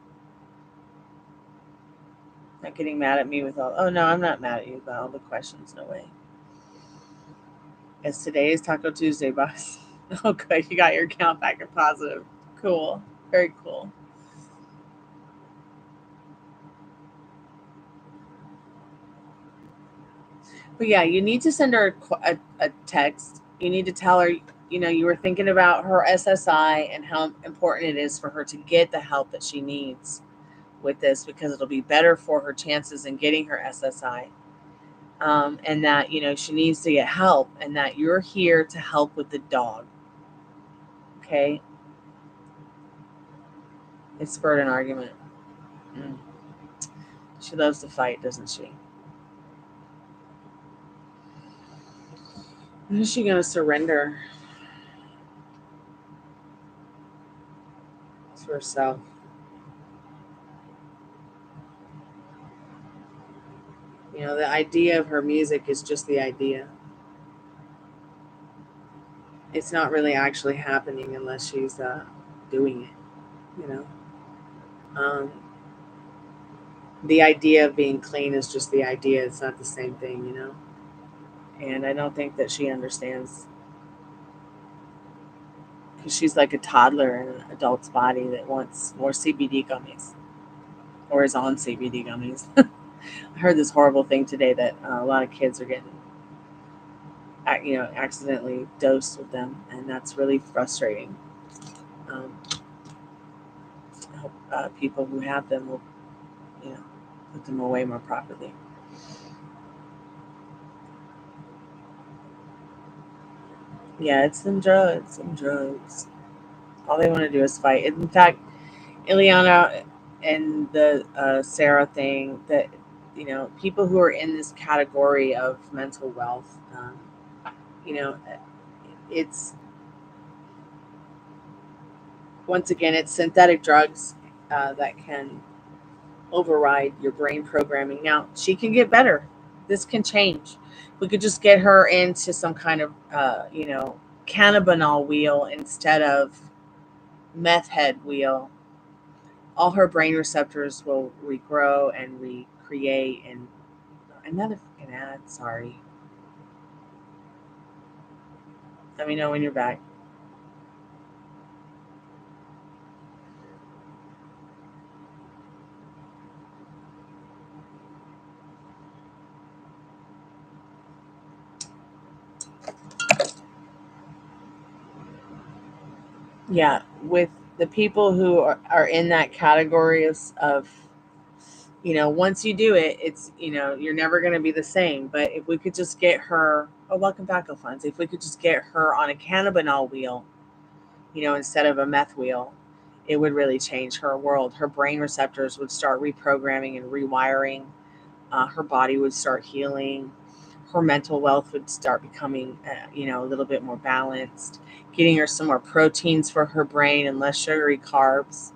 Not getting mad at me with all. Oh, no, I'm not mad at you about all the questions. No way. As today is Taco Tuesday, boss. Oh, good. You got your account back in positive. Cool. Very cool. But yeah, you need to send her a text. You need to tell her, you were thinking about her SSI and how important it is for her to get the help that she needs with this, because it'll be better for her chances in getting her SSI. And that, she needs to get help, and that you're here to help with the dog. Okay? It spurred an argument. She loves to fight, doesn't she? When is she going to surrender to herself? The idea of her music is just the idea. It's not really actually happening unless she's doing it, the idea of being clean is just the idea. It's not the same thing, and I don't think that she understands, because she's like a toddler in an adult's body that wants more CBD gummies or is on CBD gummies. I heard this horrible thing today that a lot of kids are getting, accidentally dosed with them, and that's really frustrating. I hope people who have them will, put them away more properly. Yeah, it's some drugs. All they want to do is fight. In fact, Ileana and the Sarah thing, that people who are in this category of mental wealth, it's, once again, it's synthetic drugs that can override your brain programming. Now, she can get better. This can change. We could just get her into some kind of cannabinol wheel instead of meth head wheel. All her brain receptors will regrow and recreate. And another freaking ad, sorry. Let me know when you're back. Yeah, with the people who are in that category of once you do it, it's, you're never going to be the same. But if we could just get her, welcome back, Alphonse. If we could just get her on a cannabinol wheel, instead of a meth wheel, it would really change her world. Her brain receptors would start reprogramming and rewiring. Her body would start healing. Her mental wealth would start becoming, a little bit more balanced. Getting her some more proteins for her brain and less sugary carbs.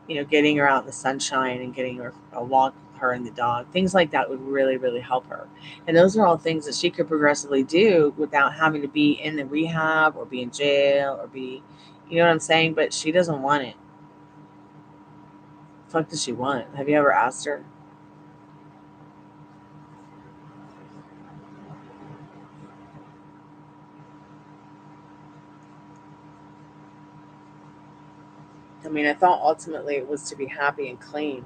Getting her out in the sunshine and getting her a walk, her and the dog, things like that would really, really help her. And those are all things that she could progressively do without having to be in the rehab or be in jail or be, you know what I'm saying? But she doesn't want it. Fuck does she want? Have you ever asked her? I mean, I thought ultimately it was to be happy and clean.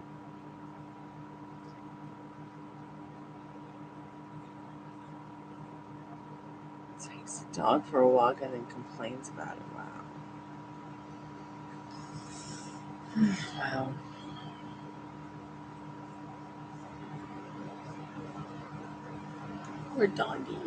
Takes the dog for a walk and then complains about it. Wow. Wow. Poor doggy.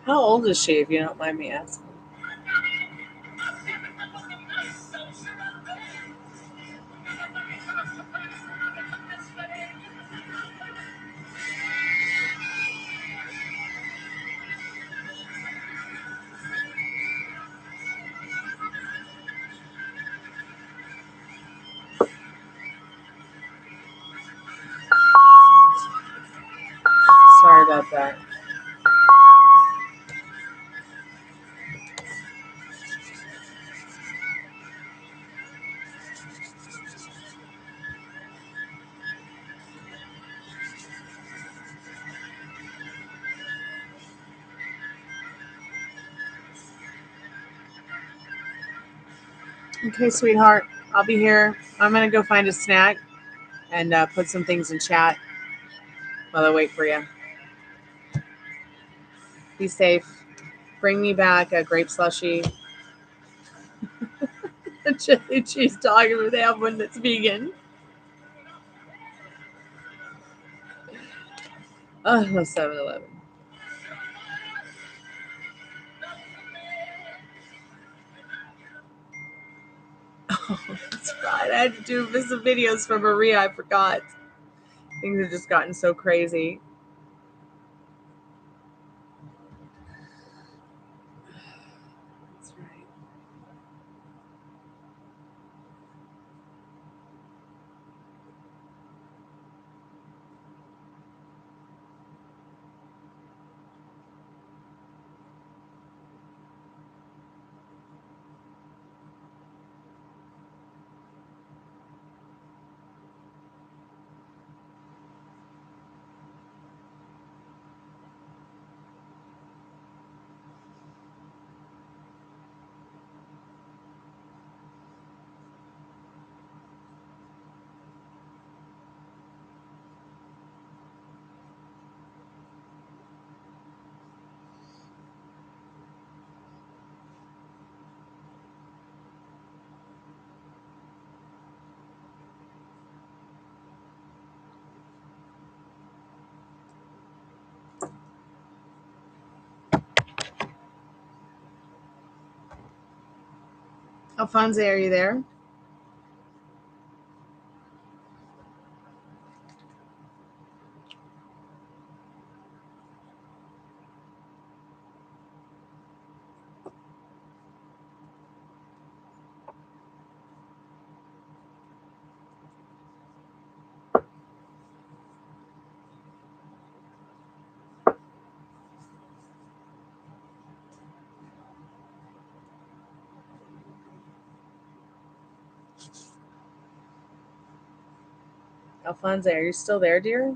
How old is she, if you don't mind me asking? Sorry about that. Okay, sweetheart. I'll be here. I'm going to go find a snack and put some things in chat while I wait for you. Be safe. Bring me back a grape slushie. A chili cheese dog if they have one that's vegan. Oh, 7-Eleven. Oh, that's right. I had to do some videos for Maria. I forgot. Things have just gotten so crazy. That's right. Alfonso, are you there? Alfonso, are you still there, dear?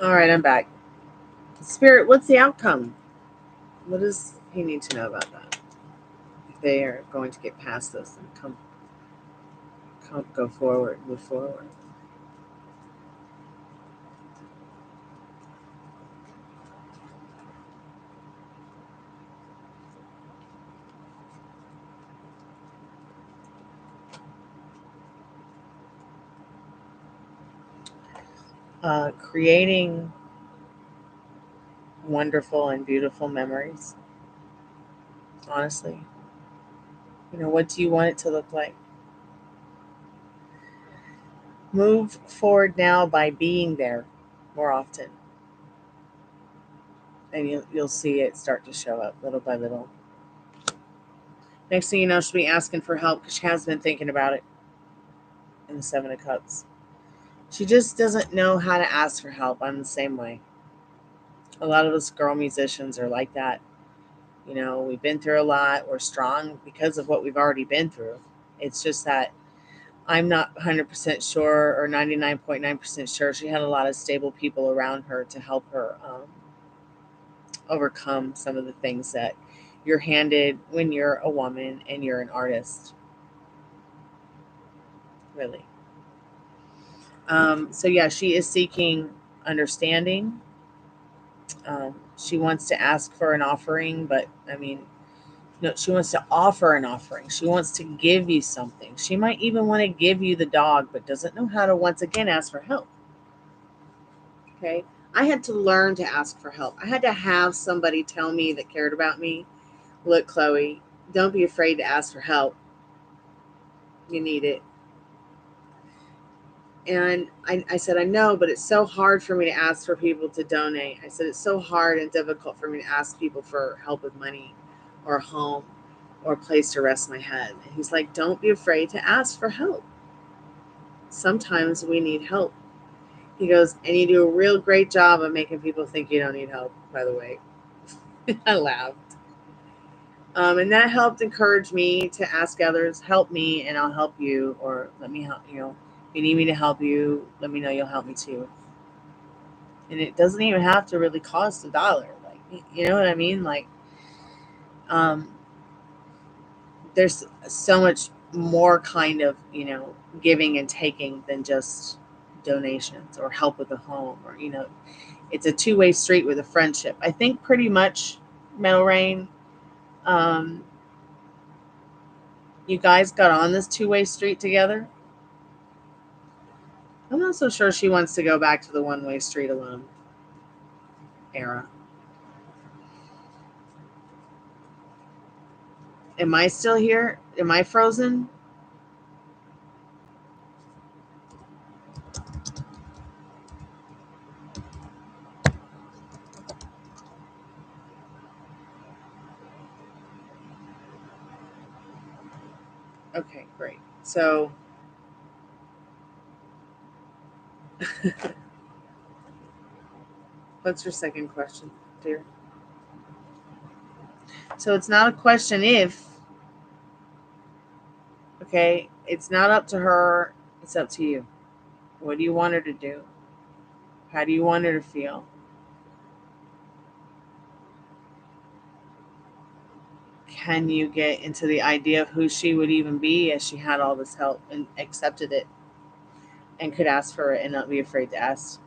All right, I'm back. Spirit, what's the outcome? What does he need to know about that? If they are going to get past this and go forward, move forward. Creating wonderful and beautiful memories. Honestly, what do you want it to look like? Move forward now by being there more often, and you'll see it start to show up little by little. Next thing you know, she'll be asking for help because she has been thinking about it. In the Seven of Cups, she just doesn't know how to ask for help. I'm the same way. A lot of us girl musicians are like that. We've been through a lot. We're strong because of what we've already been through. It's just that I'm not 100% sure, or 99.9% sure, she had a lot of stable people around her to help her overcome some of the things that you're handed when you're a woman and you're an artist. Really. So yeah, she is seeking understanding. She wants to ask for an offering, but no, she wants to offer an offering. She wants to give you something. She might even want to give you the dog, but doesn't know how to, once again, ask for help. Okay? I had to learn to ask for help. I had to have somebody tell me that cared about me, look, Chloe, don't be afraid to ask for help. You need it. And I said, I know, but it's so hard for me to ask for people to donate. I said, it's so hard and difficult for me to ask people for help with money or a home or a place to rest my head. And he's like, don't be afraid to ask for help. Sometimes we need help. He goes, and you do a real great job of making people think you don't need help, by the way. I laughed. And that helped encourage me to ask others, help me and I'll help you, or let me help, if you need me to help you, let me know you'll help me too. And it doesn't even have to really cost $1. Like, you know what I mean? Like, there's so much more kind of, giving and taking than just donations or help with a home, or, it's a two-way street with a friendship. I think pretty much, Metal Rain, you guys got on this two-way street together. I'm not so sure she wants to go back to the one-way street alone era. Am I still here? Am I frozen? Okay, great. So, what's your second question, dear? So it's not a question if, okay? It's not up to her. It's up to you. What do you want her to do? How do you want her to feel? Can you get into the idea of who she would even be as she had all this help and accepted it and could ask for it and not be afraid to ask?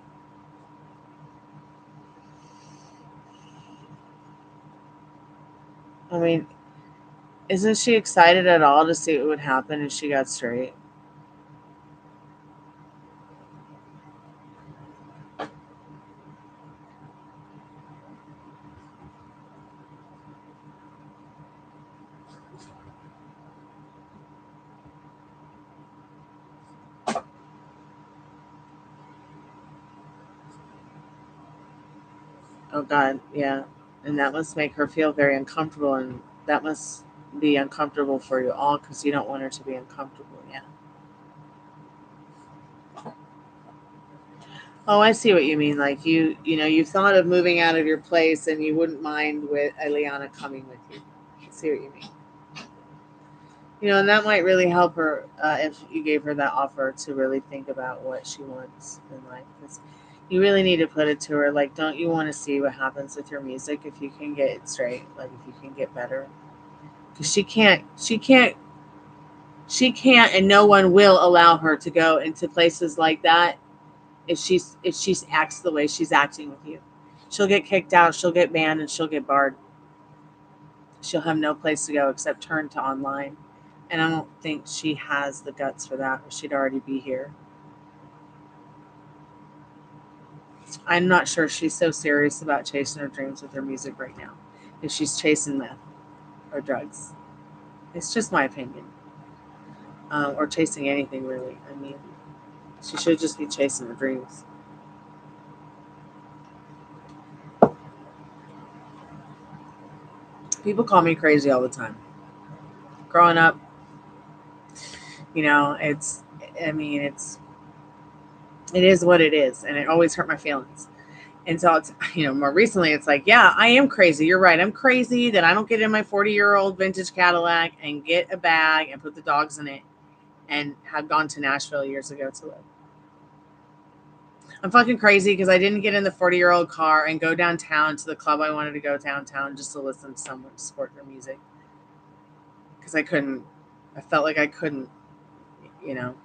I mean, isn't she excited at all to see what would happen if she got straight? Oh God, yeah. And that must make her feel very uncomfortable, and that must be uncomfortable for you all because you don't want her to be uncomfortable. Yeah. Oh, I see what you mean. Like you thought of moving out of your place, and you wouldn't mind with Eliana coming with you. I see what you mean. And that might really help her if you gave her that offer to really think about what she wants in life. Because, You really need to put it to her, like, don't you want to see what happens with your music if you can get it straight, like if you can get better? Because she can't, and no one will allow her to go into places like that if she acts the way she's acting with you. She'll get kicked out, she'll get banned, and she'll get barred. She'll have no place to go except turn to online. And I don't think she has the guts for that, or she'd already be here. I'm not sure she's so serious about chasing her dreams with her music right now. If she's chasing meth or drugs. It's just my opinion. Or chasing anything, really. I mean, she should just be chasing her dreams. People call me crazy all the time. Growing up, you know, it is what it is, and it always hurt my feelings. And so it's, you know, more recently it's like, yeah, I am crazy. You're right. I'm crazy that I don't get in my 40-year-old vintage Cadillac and get a bag and put the dogs in it and have gone to Nashville years ago to live. I'm fucking crazy because I didn't get in the 40-year-old car and go downtown to the club I wanted to go downtown just to listen to someone support their music. Because I couldn't. I felt like I couldn't, you know.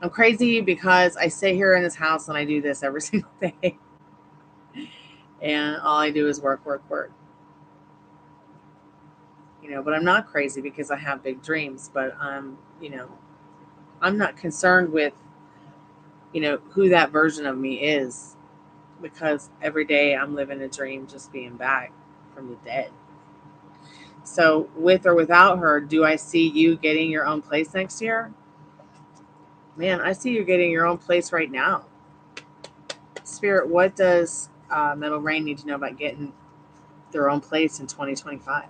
I'm crazy because I sit here in this house and I do this every single day. And all I do is work. You know, but I'm not crazy because I have big dreams. But you know, I'm not concerned with, you know, who that version of me is, because every day I'm living a dream just being back from the dead. So with or without her, do I see you getting your own place next year? Man, I see you getting your own place right now. Spirit, what does Metal Rain need to know about getting their own place in 2025?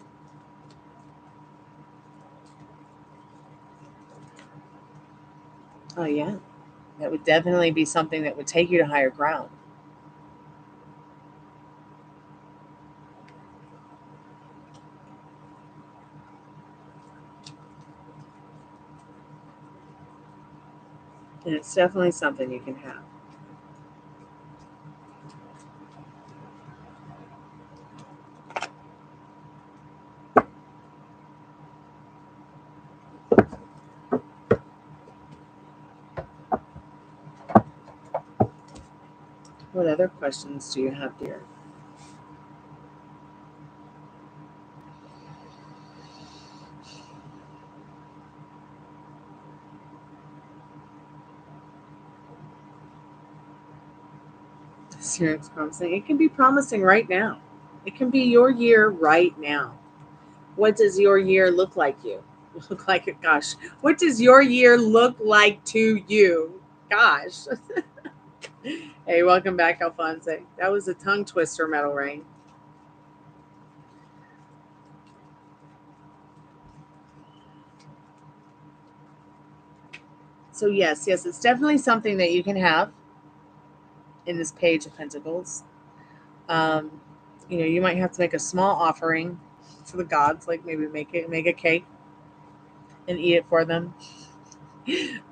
Oh, yeah. That would definitely be something that would take you to higher ground. And it's definitely something you can have. What other questions do you have, dear? Spirit's promising. It can be promising right now. It can be your year right now. What does your year look like you? Look like it, gosh. What does your year look like to you? Gosh. Hey, welcome back, Alphonse. That was a tongue twister, Metal Rain. So yes, it's definitely something that you can have in this Page of Pentacles. You know, you might have to make a small offering to the gods, like maybe make a cake and eat it for them.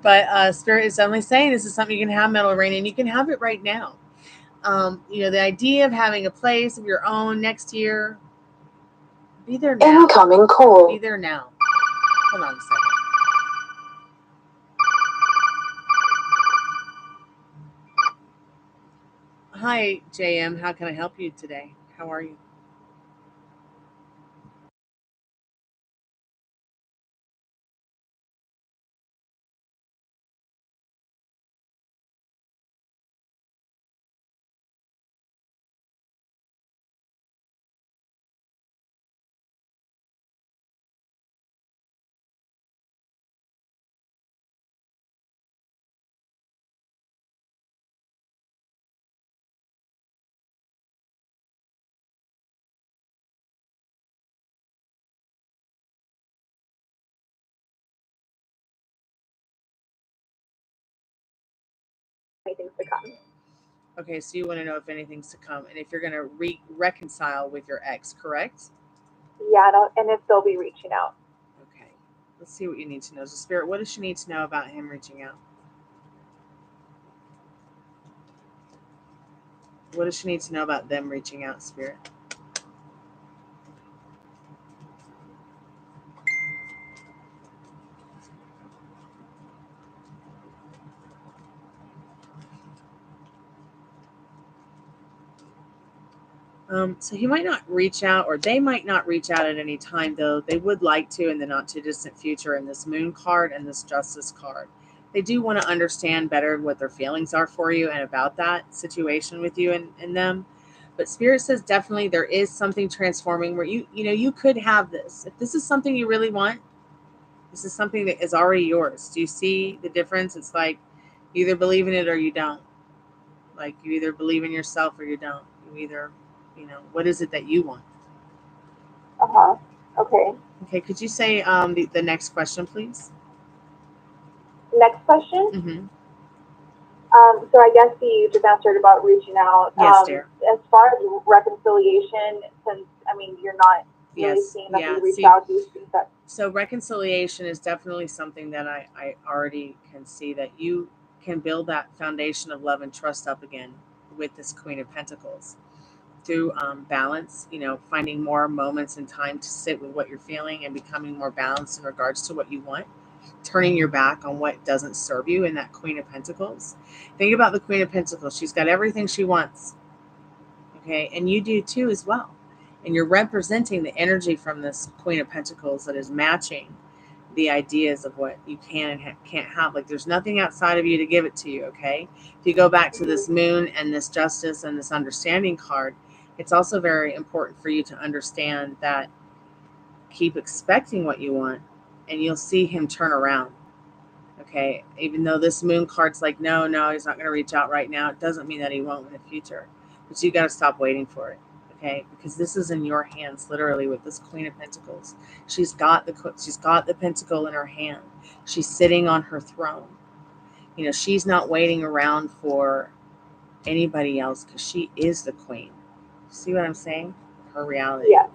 But Spirit is definitely saying this is something you can have, Metal Rain, and you can have it right now. You know, the idea of having a place of your own next year, be there now. Incoming call. Be there now. Hold on a second. Hi, JM. How can I help you today? How are you? Anything's to come. Okay, so you want to know if anything's to come and if you're going to reconcile with your ex, correct? Yeah, and if they'll be reaching out. Okay, let's see what you need to know. So, Spirit, what does she need to know about him reaching out? What does she need to know about them reaching out, Spirit? So he might not reach out, or they might not reach out at any time, though they would like to in the not too distant future. In this Moon card and this Justice card, they do want to understand better what their feelings are for you and about that situation with you and them. But Spirit says definitely there is something transforming where you could have this. If this is something you really want, this is something that is already yours. Do you see the difference? It's like you either believe in it or you don't. Like you either believe in yourself or you don't. You either, what is it that you want? Okay. Okay, could you say the next question, please? Next question. Mm-hmm. So I guess you just answered about reaching out. Yes, dear. As far as reconciliation, since you're not really seeing that they reach out, do you think that? So reconciliation is definitely something that I already can see that you can build that foundation of love and trust up again with this Queen of Pentacles through balance, finding more moments in time to sit with what you're feeling and becoming more balanced in regards to what you want, turning your back on what doesn't serve you in that Queen of Pentacles. Think about the Queen of Pentacles. She's got everything she wants. Okay. And you do too as well. And you're representing the energy from this Queen of Pentacles that is matching the ideas of what you can and can't have. Like there's nothing outside of you to give it to you. Okay. If you go back to this Moon and this Justice and this Understanding card, it's also very important for you to understand that keep expecting what you want and you'll see him turn around. Okay. Even though this Moon card's like, no, he's not going to reach out right now. It doesn't mean that he won't in the future, but you got to stop waiting for it. Okay. Because this is in your hands, literally, with this Queen of Pentacles. She's got the pentacle in her hand. She's sitting on her throne. She's not waiting around for anybody else because she is the queen. See what I'm saying? Her reality. Yeah.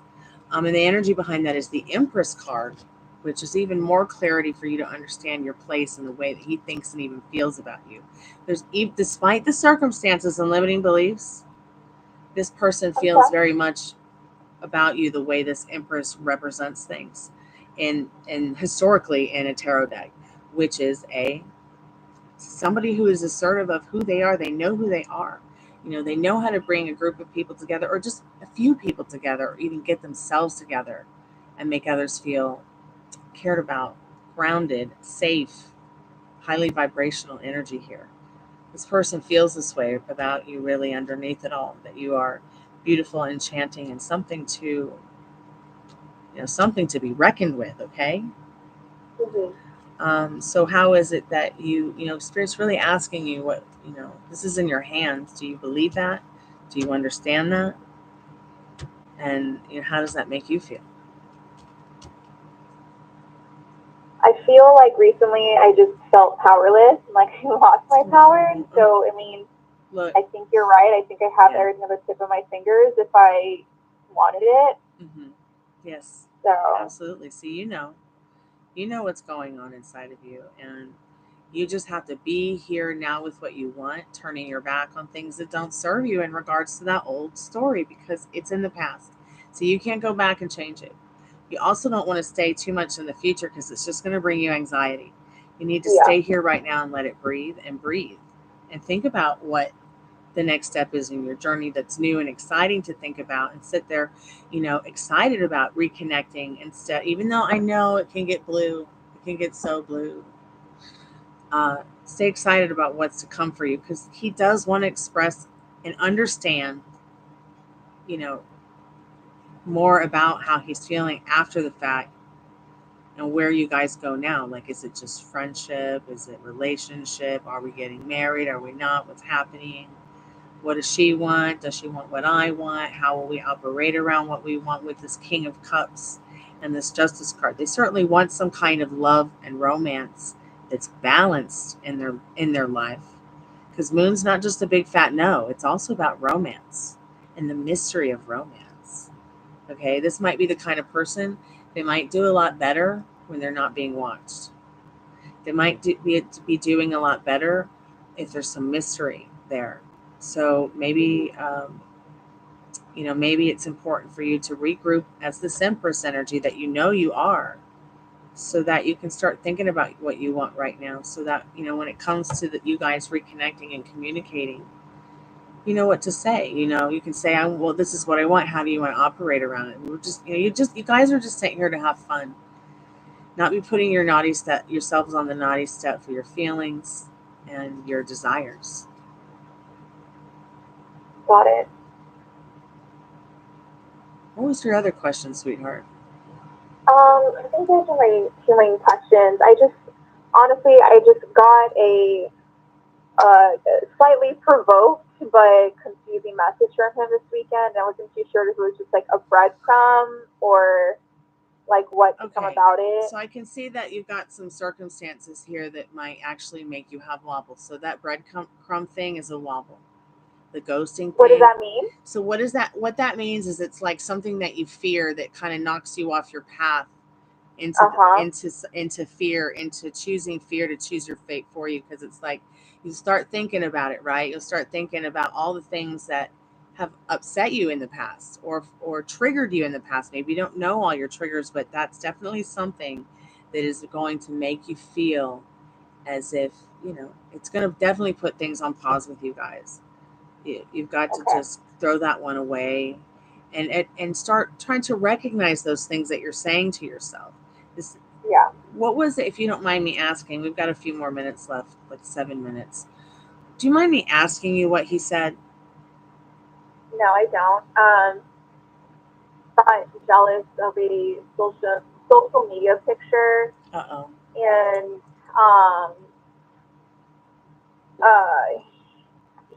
And the energy behind that is the Empress card, which is even more clarity for you to understand your place and the way that he thinks and even feels about you. Despite the circumstances and limiting beliefs, this person feels very much about you the way this Empress represents things and historically in a tarot deck, which is somebody who is assertive of who they are. They know who they are. They know how to bring a group of people together, or just a few people together, or even get themselves together and make others feel cared about, grounded, safe, highly vibrational energy here. This person feels this way about you really underneath it all, that you are beautiful, enchanting, and something to be reckoned with. Okay. Mm-hmm. So how is it that Spirit's really asking you what, this is in your hands. Do you believe that? Do you understand that? And how does that make you feel? I feel like recently I just felt powerless and like I lost my power. And so, look, I think you're right. I think I have everything at the tip of my fingers if I wanted it. Mm-hmm. Yes. So absolutely. See, you know what's going on inside of you, and you just have to be here now with what you want, turning your back on things that don't serve you in regards to that old story, because it's in the past. So you can't go back and change it. You also don't want to stay too much in the future because it's just going to bring you anxiety. You need to stay here right now and let it breathe and think about what the next step is in your journey that's new and exciting to think about, and sit there, excited about reconnecting instead. Even though I know it can get blue, it can get so blue. Stay excited about what's to come for you, because he does want to express and understand, more about how he's feeling after the fact and where you guys go now. Like, is it just friendship? Is it relationship? Are we getting married? Are we not? What's happening? What does she want? Does she want what I want? How will we operate around what we want with this King of Cups and this Justice card? They certainly want some kind of love and romance that's balanced in their life. Because Moon's not just a big fat no. It's also about romance and the mystery of romance. Okay, this might be the kind of person, they might do a lot better when they're not being watched. They might be doing a lot better if there's some mystery there. So maybe, maybe it's important for you to regroup as this Empress energy that you are, so that you can start thinking about what you want right now, so that, when it comes to you guys reconnecting and communicating, you know what to say. You can say, well, this is what I want. How do you want to operate around it? We're just, you guys are just sitting here to have fun, not be putting yourselves on the naughty step for your feelings and your desires. Got it. What was your other question, sweetheart? I think those are my two main questions. I just got a slightly provoked but confusing message from him this weekend. I wasn't too sure if it was just like a breadcrumb or like what to come about it. So I can see that you've got some circumstances here that might actually make you have wobbles. So that breadcrumb thing is a wobble. The ghosting thing. What does that mean? So what that means is it's like something that you fear that kind of knocks you off your path into fear, into choosing fear to choose your fate for you. Because it's like you start thinking about it, right? You'll start thinking about all the things that have upset you in the past or triggered you in the past. Maybe you don't know all your triggers, but that's definitely something that is going to make you feel as if, it's going to definitely put things on pause with you guys. You've got to just throw that one away and start trying to recognize those things that you're saying to yourself. What was it, if you don't mind me asking? We've got a few more minutes left, like 7 minutes. Do you mind me asking you what he said? No, I don't. Got jealous of a social media picture. And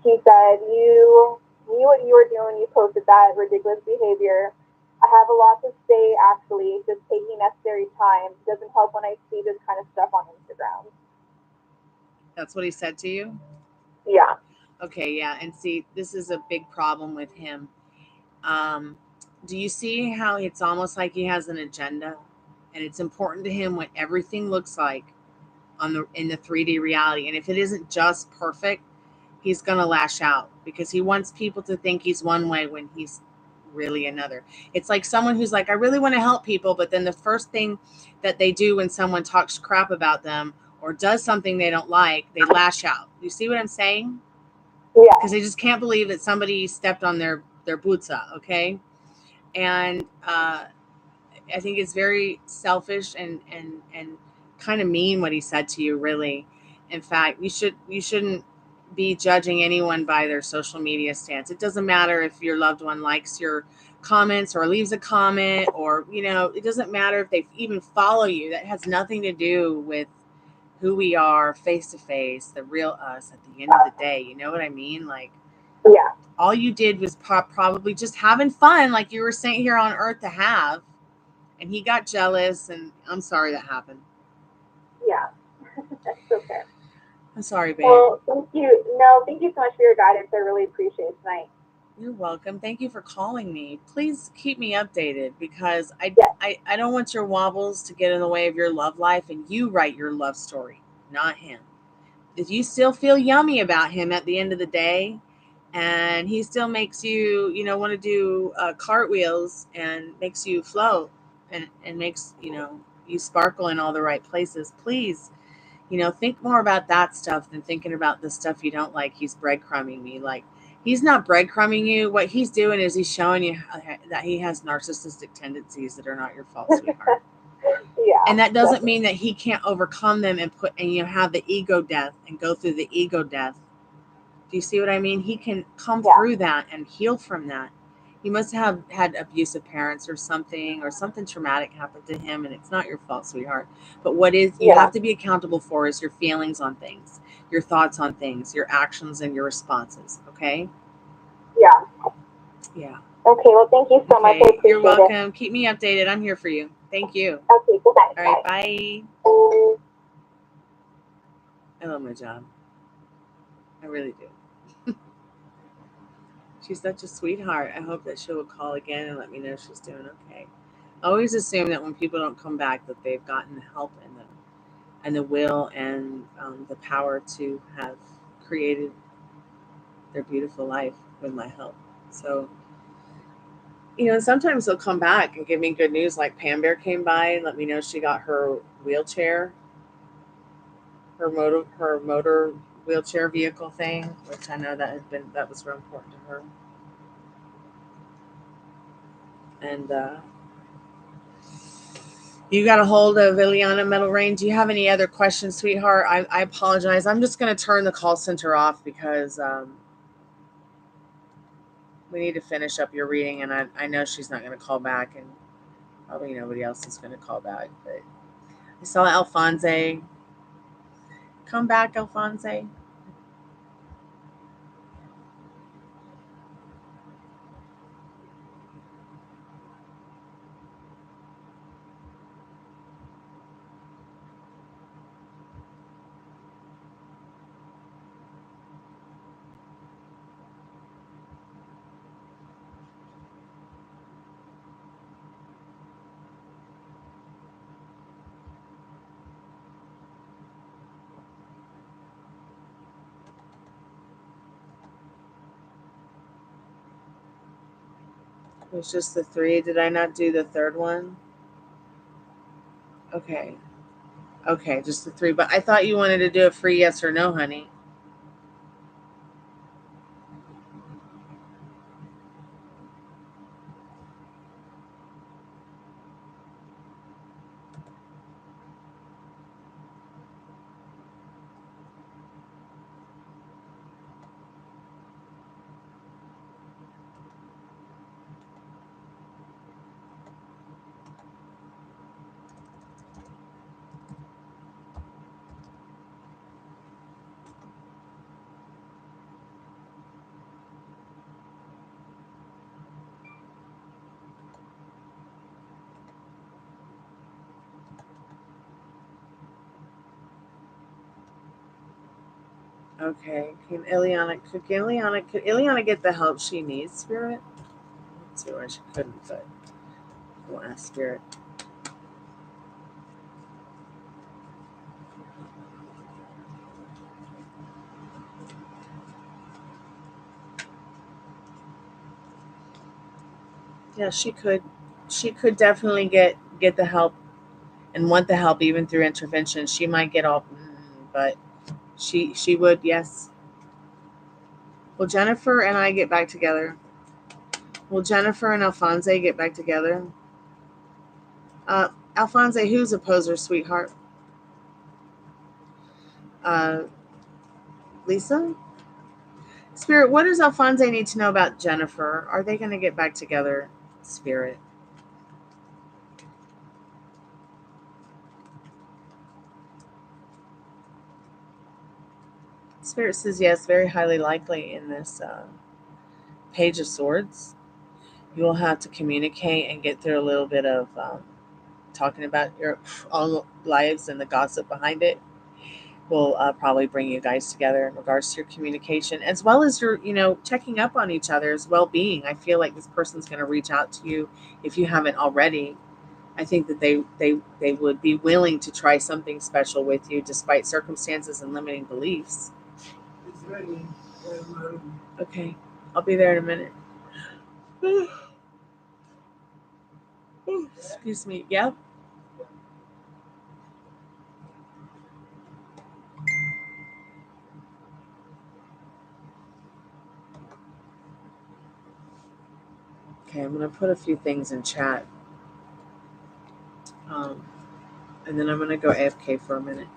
he said, you knew what you were doing. You posted that ridiculous behavior. I have a lot to say, actually. Just taking necessary time. It doesn't help when I see this kind of stuff on Instagram. That's what he said to you? Yeah. Okay, yeah. And see, this is a big problem with him. Do you see how it's almost like he has an agenda? And it's important to him what everything looks like in the 3D reality. And if it isn't just perfect, he's going to lash out because he wants people to think he's one way when he's really another. It's like someone who's like, I really want to help people, but then the first thing that they do when someone talks crap about them or does something they don't like, they lash out. You see what I'm saying? Yeah. Because they just can't believe that somebody stepped on their butsa, okay? And I think it's very selfish and kind of mean what he said to you, really. In fact, you shouldn't be judging anyone by their social media stance. It doesn't matter if your loved one likes your comments or leaves a comment, or it doesn't matter if they even follow you. That has nothing to do with who we are face to face, the real us at the end of the day. You know what I mean? Like, yeah, all you did was probably just having fun, like you were sent here on earth to have, and he got jealous, and I'm sorry that happened. Yeah. That's okay. I'm sorry, babe. Well, thank you. No, thank you so much for your guidance. I really appreciate it tonight. You're welcome. Thank you for calling me. Please keep me updated, because I don't want your wobbles to get in the way of your love life, and you write your love story, not him. If you still feel yummy about him at the end of the day, and he still makes you, want to do cartwheels and makes you float and makes, you sparkle in all the right places, please, think more about that stuff than thinking about the stuff you don't like. He's breadcrumbing me. Like, he's not breadcrumbing you. What he's doing is he's showing you that he has narcissistic tendencies that are not your fault, sweetheart. Yeah. And that doesn't mean that he can't overcome them and have the ego death and go through the ego death. Do you see what I mean? He can come through that and heal from that. He must have had abusive parents or something traumatic happened to him, and it's not your fault, sweetheart. But what is you have to be accountable for is your feelings on things, your thoughts on things, your actions and your responses. Okay? Yeah. Yeah. Okay, well, thank you so much. I appreciate You're welcome. Keep me updated. I'm here for you. Thank you. Okay, goodbye. All right, bye. I love my job. I really do. She's such a sweetheart. I hope that she will call again and let me know she's doing okay. I always assume that when people don't come back, that they've gotten the help and the will and the power to have created their beautiful life with my help. So, sometimes they'll come back and give me good news, like Pam Bear came by and let me know she got her wheelchair, her motor wheelchair vehicle thing, which I know that was real important to her. And you got a hold of Ileana Metal Rain. Do you have any other questions, sweetheart? I apologize. I'm just going to turn the call center off because we need to finish up your reading, and I know she's not going to call back, and probably nobody else is going to call back. But I saw Alphonse. Come back, Alphonse. It was just the 3. Did I not do the third one? Okay. Okay, just the 3. But I thought you wanted to do a free yes or no, honey. Okay. Could Ileana get the help she needs, Spirit? Let's see where she couldn't, but we'll ask Spirit. Yeah, she could. She could definitely get the help and want the help even through intervention. She might get all, but she would, yes. Will Jennifer and I get back together? Will Jennifer and Alphonse get back together? Alphonse, who's a poser, sweetheart? Lisa? Spirit, what does Alphonse need to know about Jennifer? Are they going to get back together, Spirit? Spirit says yes, very highly likely in this Page of Swords. You will have to communicate and get through a little bit of talking about your own lives and the gossip behind it. Will probably bring you guys together in regards to your communication, as well as your, checking up on each other's well-being. I feel like this person's going to reach out to you if you haven't already. I think that they would be willing to try something special with you despite circumstances and limiting beliefs. It's ready. Okay, I'll be there in a minute. Excuse me. Yep. Okay, I'm going to put a few things in chat. And then I'm going to go AFK for a minute.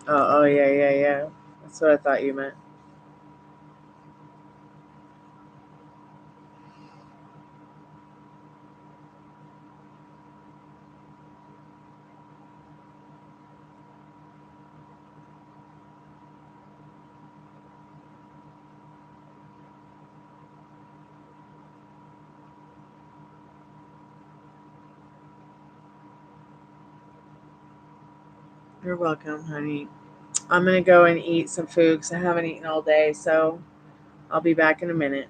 Oh, yeah. That's what I thought you meant. You're welcome, honey. I'm going to go and eat some food because I haven't eaten all day, so I'll be back in a minute.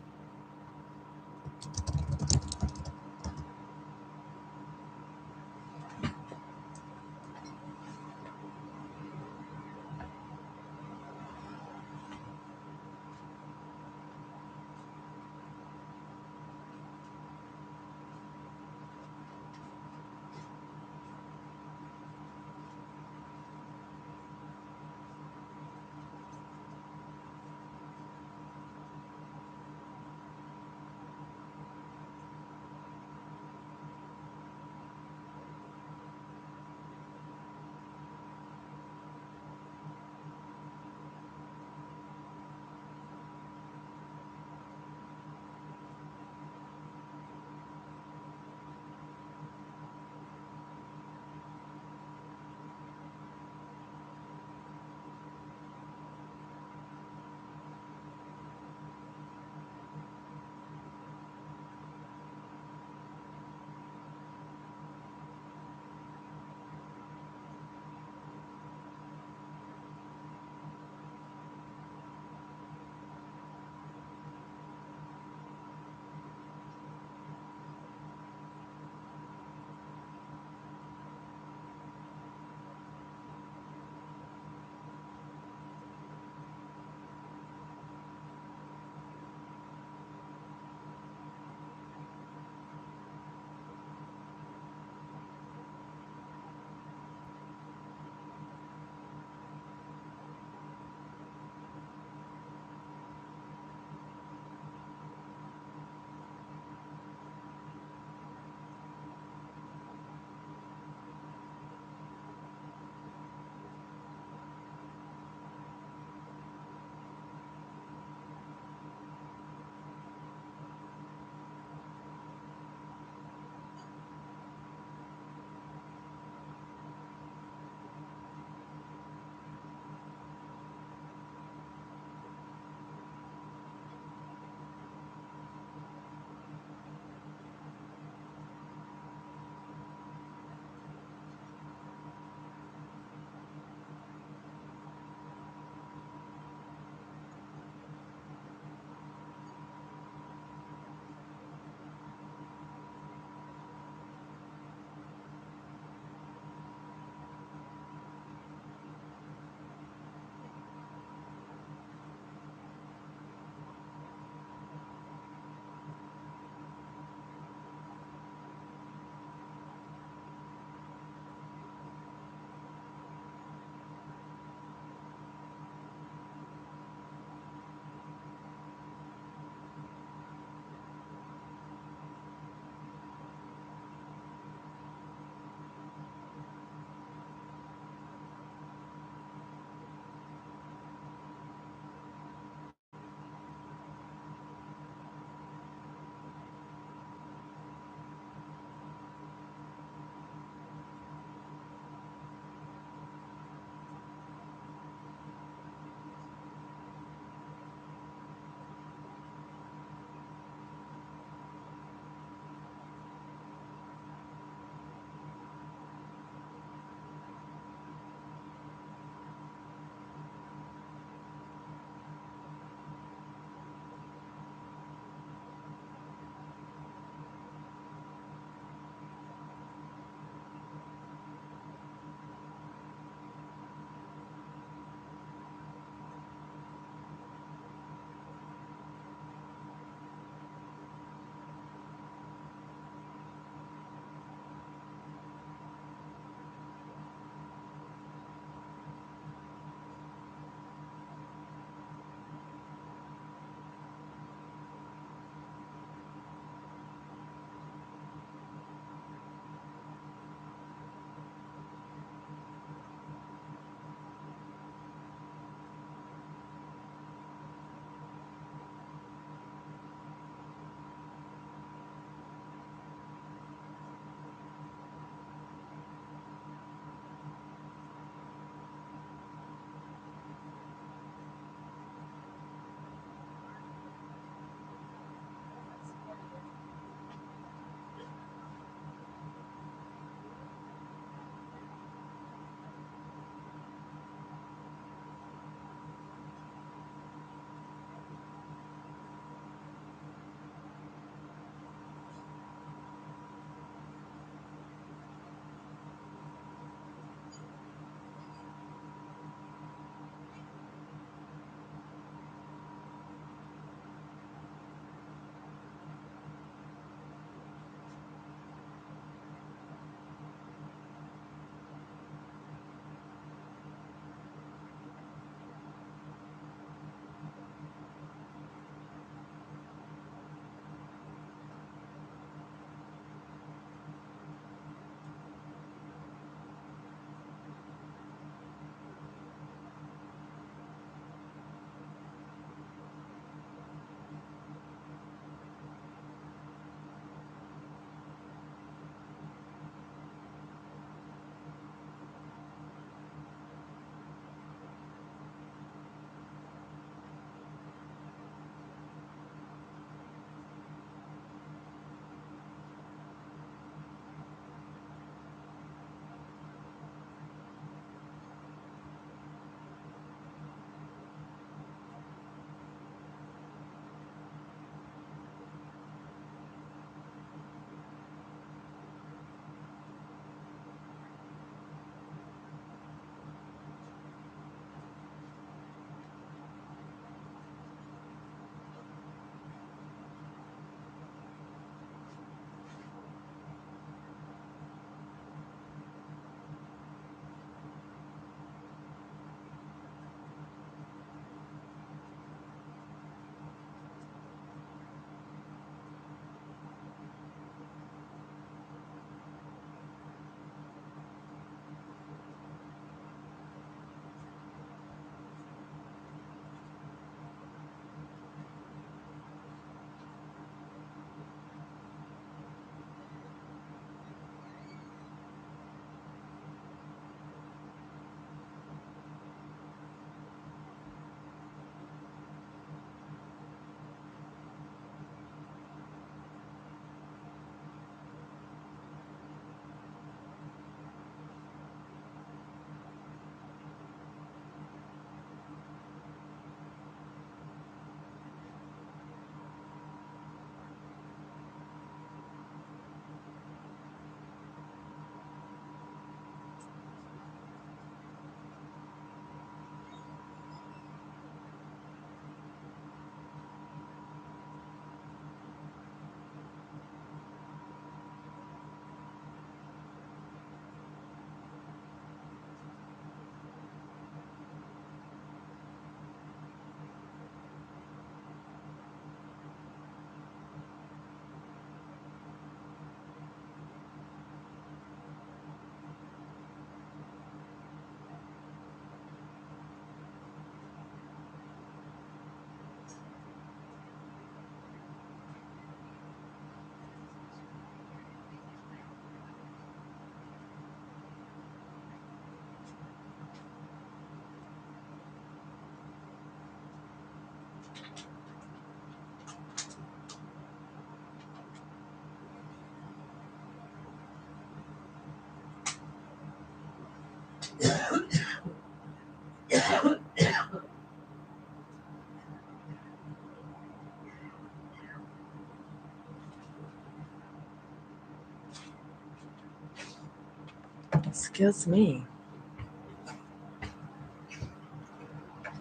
Excuse me.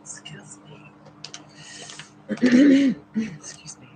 Excuse me. Excuse me.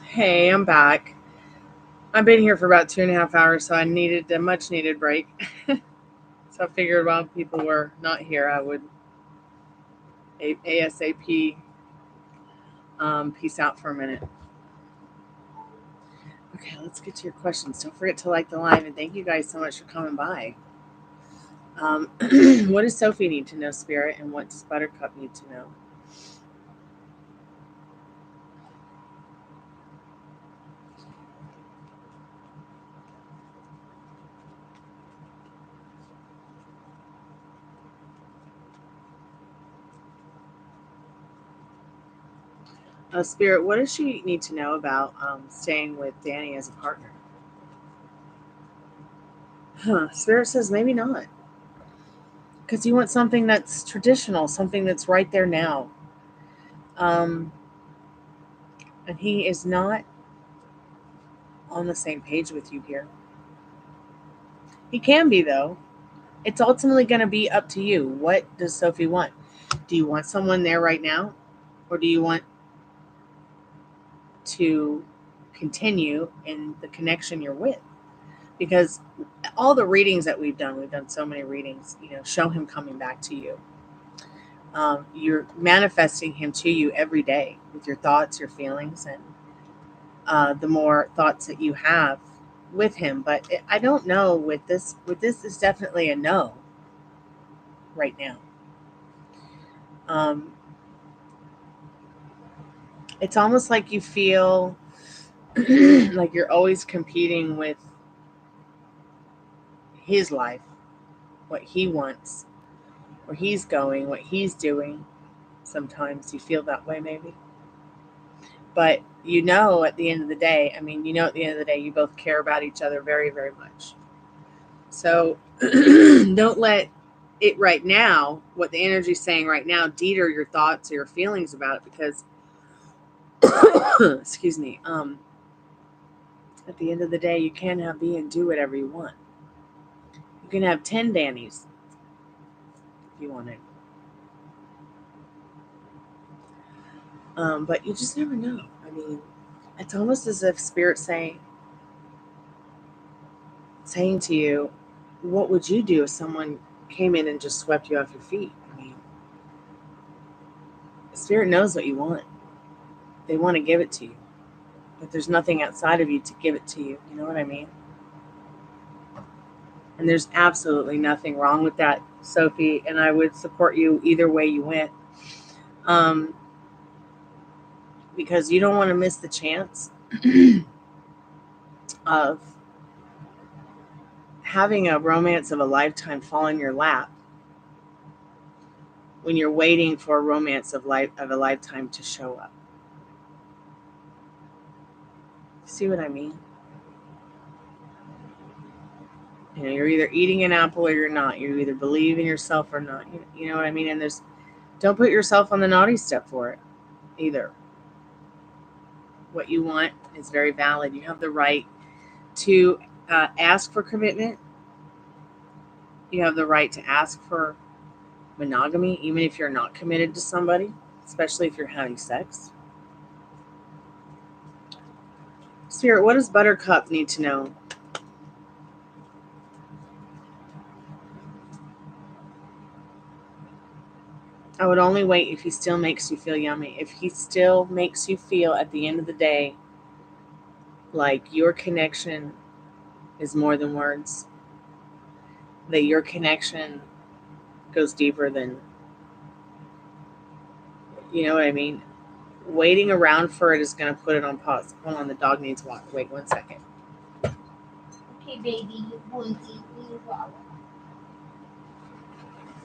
Hey, I'm back. I've been here for about 2.5 hours, so I needed a much needed break. So I figured while people were not here, I would ASAP peace out for a minute. Okay, let's get to your questions. Don't forget to like the live, and thank you guys so much for coming by. What does Sophie need to know, Spirit, and what does Buttercup need to know? Spirit, what does she need to know about staying with Danny as a partner? Spirit says maybe not. Because you want something that's traditional, something that's right there now. And he is not on the same page with you here. He can be, though. It's ultimately going to be up to you. What does Sophie want? Do you want someone there right now? Or do you want to continue in the connection you're with? Because all the readings that we've done so many readings, show him coming back to you. You're manifesting him to you every day with your thoughts, your feelings, and the more thoughts that you have with him. But I don't know with this is definitely a no right now. It's almost like you feel like you're always competing with his life, what he wants, where he's going, what he's doing. Sometimes you feel that way, maybe. But at the end of the day, you both care about each other very, very much. So don't let it right now, what the energy's saying right now, deter your thoughts or your feelings about it, because excuse me, at the end of the day, you can have B and do whatever you want. You can have 10 Dannys if you wanted. But you just never know. It's almost as if Spirit's saying to you, what would you do if someone came in and just swept you off your feet? Spirit knows what you want. They want to give it to you. But there's nothing outside of you to give it to you. You know what I mean? And there's absolutely nothing wrong with that, Sophie. And I would support you either way you went. Because you don't want to miss the chance of having a romance of a lifetime fall in your lap when you're waiting for a romance of a lifetime to show up. See what I mean? You're either eating an apple or you're not. You either believe in yourself or not. You know what I mean? And don't put yourself on the naughty step for it either. What you want is very valid. You have the right to ask for commitment. You have the right to ask for monogamy, even if you're not committed to somebody, especially if you're having sex. Spirit, what does Buttercup need to know? I would only wait if he still makes you feel yummy. If he still makes you feel at the end of the day like your connection is more than words, that your connection goes deeper than, you know what I mean? Waiting around for it is going to put it on pause. Hold on, the dog needs water. Wait 1 second. Okay, baby, you're going to eat me water.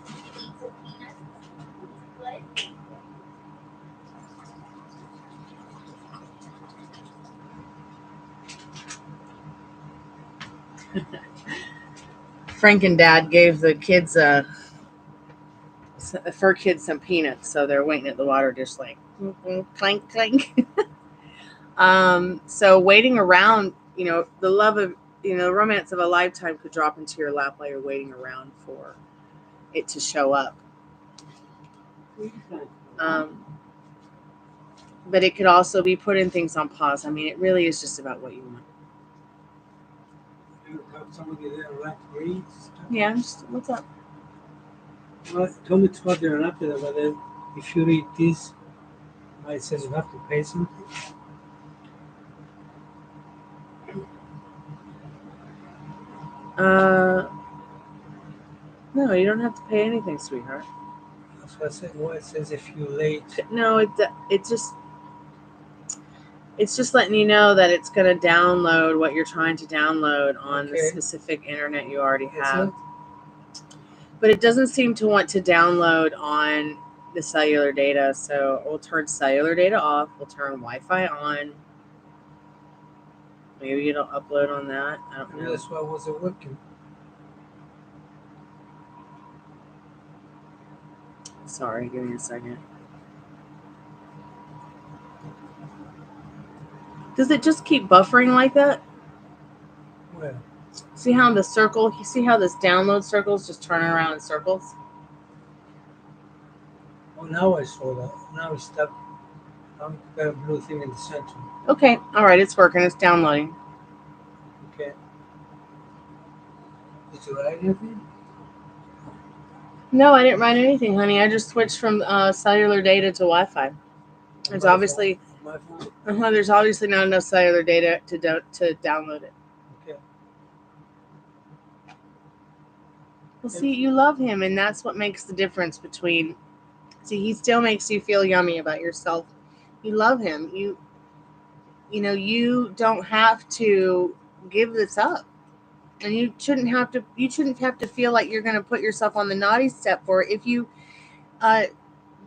Eat some peanuts. Good. Frank and Dad gave the kids fur kids some peanuts, so they're waiting at the water dish like clank clank. So waiting around, the love of, the romance of a lifetime could drop into your lap while you're waiting around for it to show up. But it could also be putting things on pause. I mean, it really is just about what you want. You have somebody there like read stuff? Yeah, what's up? Well, tell me what they're not there, but then if you read this, it says you have to pay something. No, you don't have to pay anything, sweetheart. That's what I said. Well, it says if you're late. No, it's just letting you know that it's going to download what you're trying to download on the specific internet you already have. But it doesn't seem to want to download on the cellular data, so we'll turn cellular data off. We'll turn Wi-Fi on. Maybe it'll upload on that. I don't know. That's why it wasn't working. Sorry, give me a second. Does it just keep buffering like that? Where? See how the circle, you see how this download circle is just turning around in circles? Oh, now I saw that. Now it's stuck. I've got a blue thing in the center. Okay, all right, it's working. It's downloading. Okay. Did you write anything? No, I didn't write anything, honey. I just switched from cellular data to Wi-Fi. There's obviously there's obviously not enough cellular data to download it. Okay. Well, see, you love him, and that's what makes the difference between. See, he still makes you feel yummy about yourself. You love him. You don't have to give this up, and you shouldn't have to. You shouldn't have to feel like you're going to put yourself on the naughty step for it if you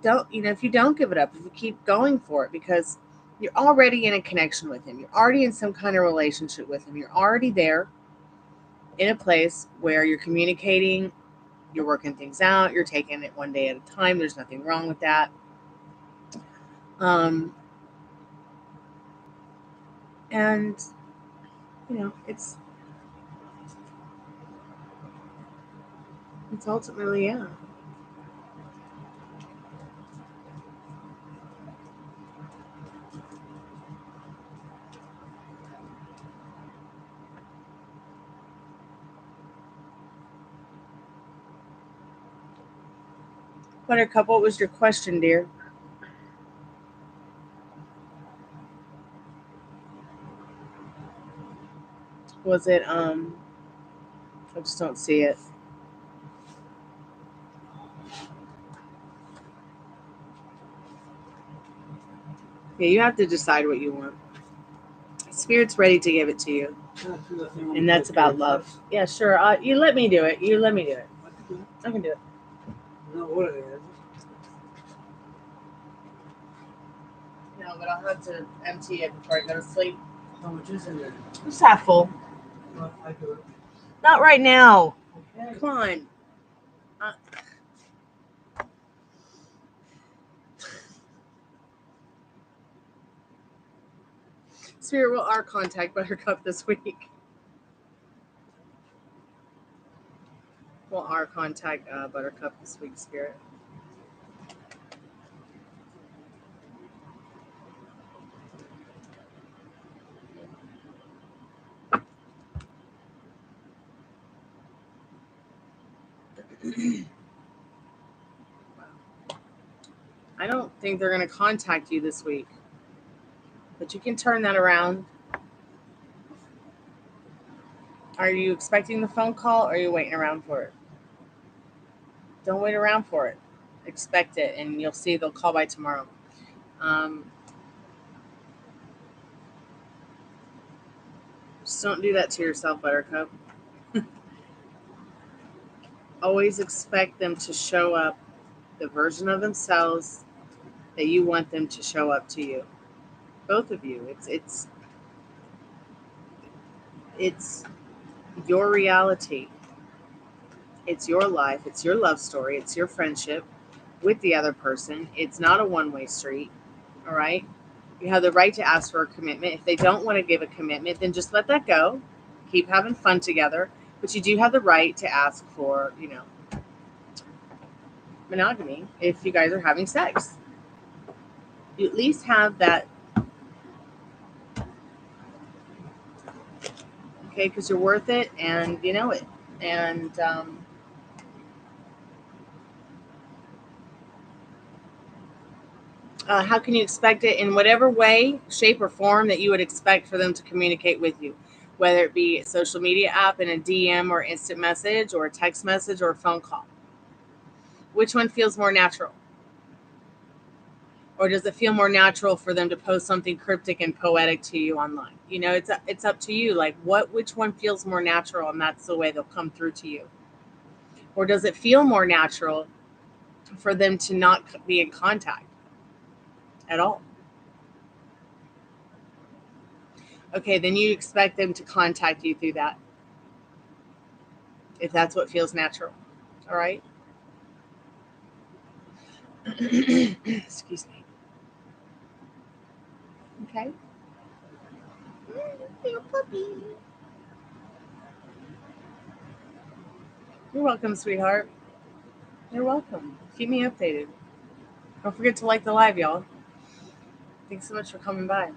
don't. If you don't give it up, if you keep going for it, because you're already in a connection with him. You're already in some kind of relationship with him. You're already there in a place where you're communicating, you're working things out, you're taking it one day at a time. There's nothing wrong with that. And it's ultimately, yeah. Buttercup, what was your question, dear? Was it, I just don't see it. Yeah, you have to decide what you want. Spirit's ready to give it to you. And that's about love. Yeah, sure. You let me do it. You let me do it. I can do it. No, what it is. No, but I'll have to empty it before I go to sleep. How much is in there? It's half full. Well, I do it. Not right now. Okay. Come on. Spirit will our contact Buttercup this week. Will our contact Buttercup this week, Spirit. I don't think they're going to contact you this week. But you can turn that around. Are you expecting the phone call or are you waiting around for it? Don't wait around for it. Expect it, and you'll see they'll call by tomorrow. Just don't do that to yourself, Buttercup. Always expect them to show up the version of themselves that you want them to show up to you. Both of you. It's your reality. It's your life. It's your love story. It's your friendship with the other person. It's not a one-way street. All right? You have the right to ask for a commitment. If they don't want to give a commitment, then just let that go. Keep having fun together. But you do have the right to ask for, monogamy if you guys are having sex. You at least have that, okay, because you're worth it and you know it. And how can you expect it in whatever way, shape, or form that you would expect for them to communicate with you? Whether it be a social media app in a DM or instant message or a text message or a phone call. Which one feels more natural? Or does it feel more natural for them to post something cryptic and poetic to you online? You know, it's up to you. Like which one feels more natural, and that's the way they'll come through to you. Or does it feel more natural for them to not be in contact at all? Okay, then you expect them to contact you through that, if that's what feels natural. All right. Excuse me. Okay. Little puppy. You're welcome, sweetheart. You're welcome. Keep me updated. Don't forget to like the live, y'all. Thanks so much for coming by.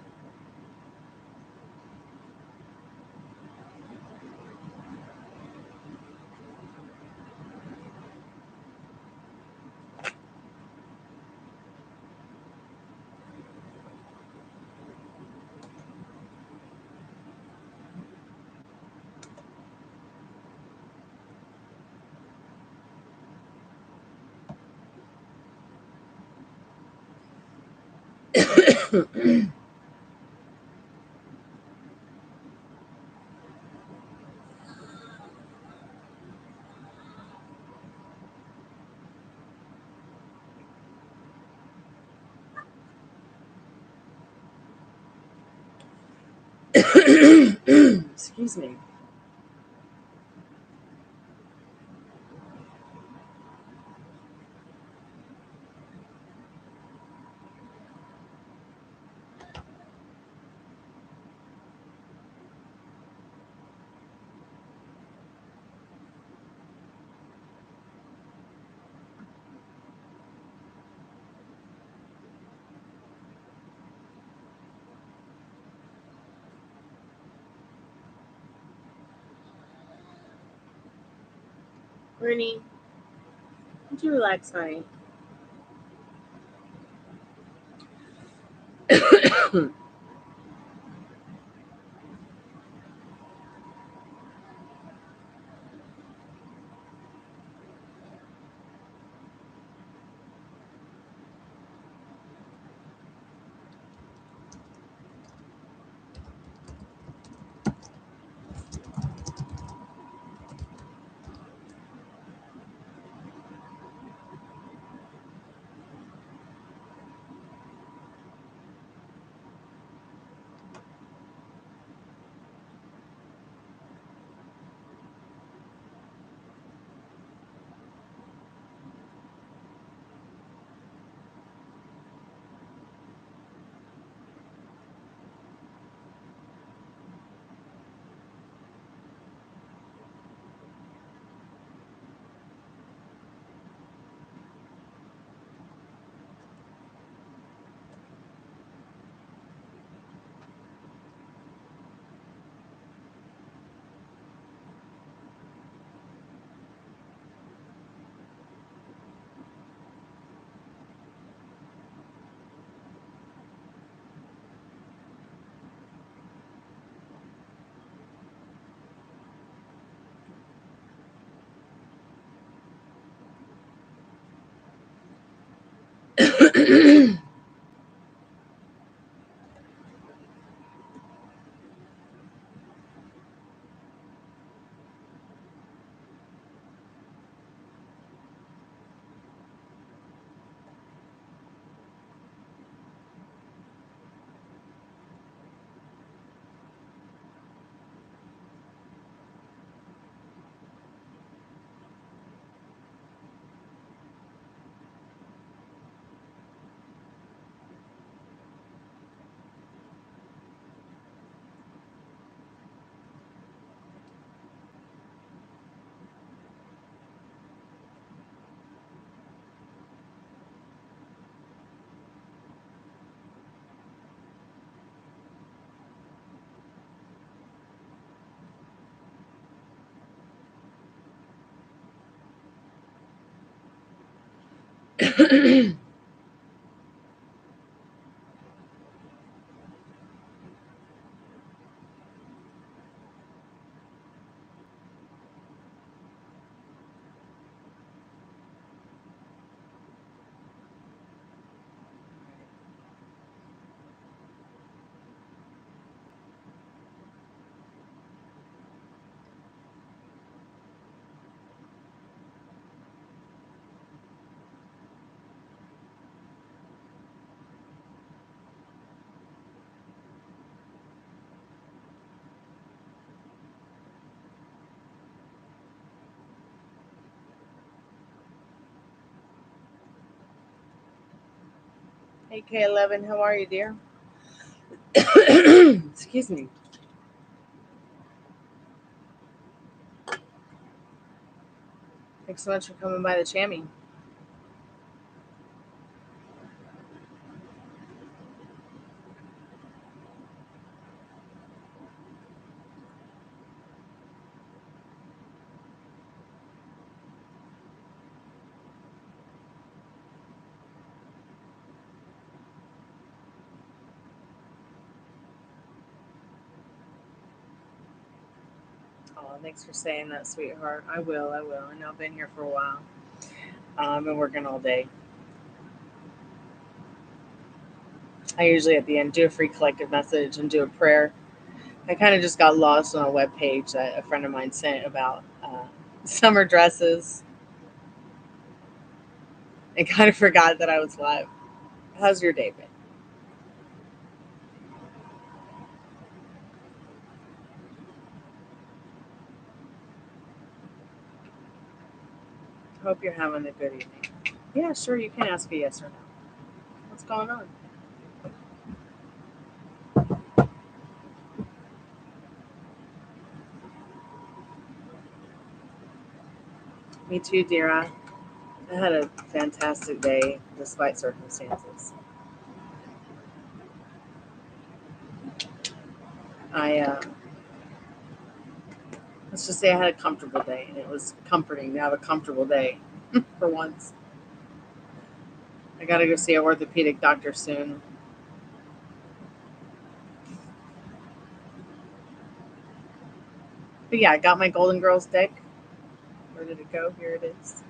Excuse me. Brittany, would you relax, honey? Hey, K11, how are you, dear? Excuse me. Thanks so much for coming by the Chammy. Oh, thanks for saying that, sweetheart. I will. I know I've been here for a while. I've been working all day. I usually at the end do a free collective message and do a prayer. I kind of just got lost on a webpage that a friend of mine sent about summer dresses and kind of forgot that I was live. How's your day been? Hope you're having a good evening. Yeah, sure, you can ask a yes or no. What's going on? Me too, Dira. I had a fantastic day despite circumstances. Let's just say I had a comfortable day, and it was comforting to have a comfortable day for once. I got to go see an orthopedic doctor soon. But yeah, I got my Golden Girls deck. Where did it go? Here it is.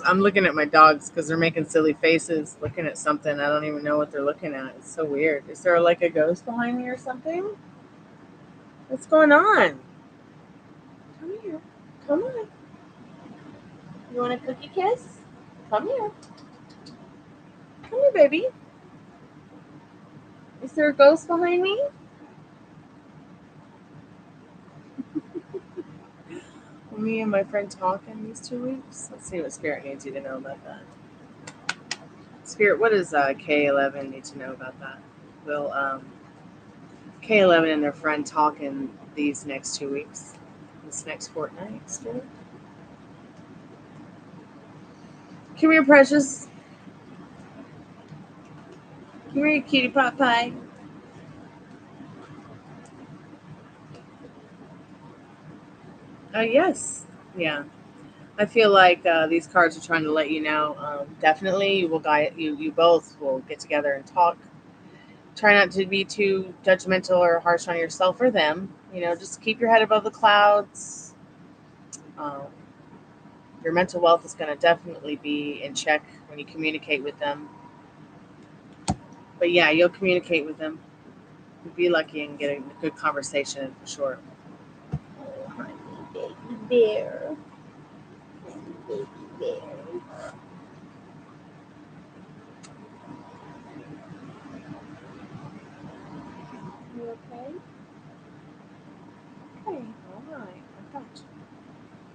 I'm looking at my dogs because they're making silly faces, looking at something. I don't even know what they're looking at. It's so weird. Is there like a ghost behind me or something? What's going on? Come here. Come on. You want a cookie kiss? Come here. Come here, baby. Is there a ghost behind me? Me and my friend talking these 2 weeks. Let's see what Spirit needs you to know about that. Spirit, what does K11 need to know about that? Will K11 and their friend talking these next 2 weeks? This next fortnight, Spirit? Come here, precious. Come here, cutie pot pie. Yes. Yeah. I feel like these cards are trying to let you know. Definitely, you will guide you both will get together and talk. Try not to be too judgmental or harsh on yourself or them. You know, just keep your head above the clouds. Your mental wealth is going to definitely be in check when you communicate with them. But yeah, you'll communicate with them. You'll be lucky and get a good conversation for sure. Oh, honey, baby bear. Baby bear. You okay?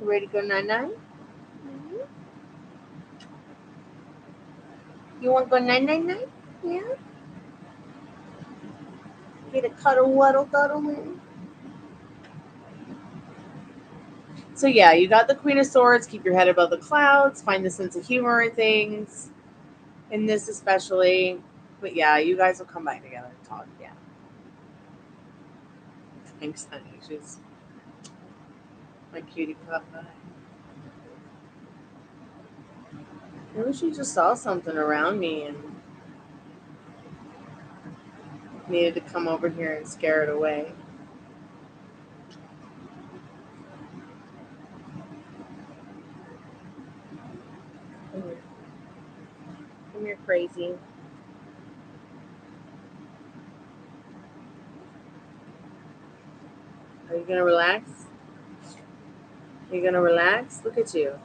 You ready to go night-night? You want to go night-night-night? Yeah? Get a cuddle, waddle, cuddle in. So yeah, you got the Queen of Swords. Keep your head above the clouds. Find the sense of humor in things. In this especially. But yeah, you guys will come back together and talk. Yeah. Thanks, honey. She's my cutie pie. Maybe she just saw something around me and needed to come over here and scare it away. Come here, crazy. Are you gonna relax? Are you gonna relax? Look at you.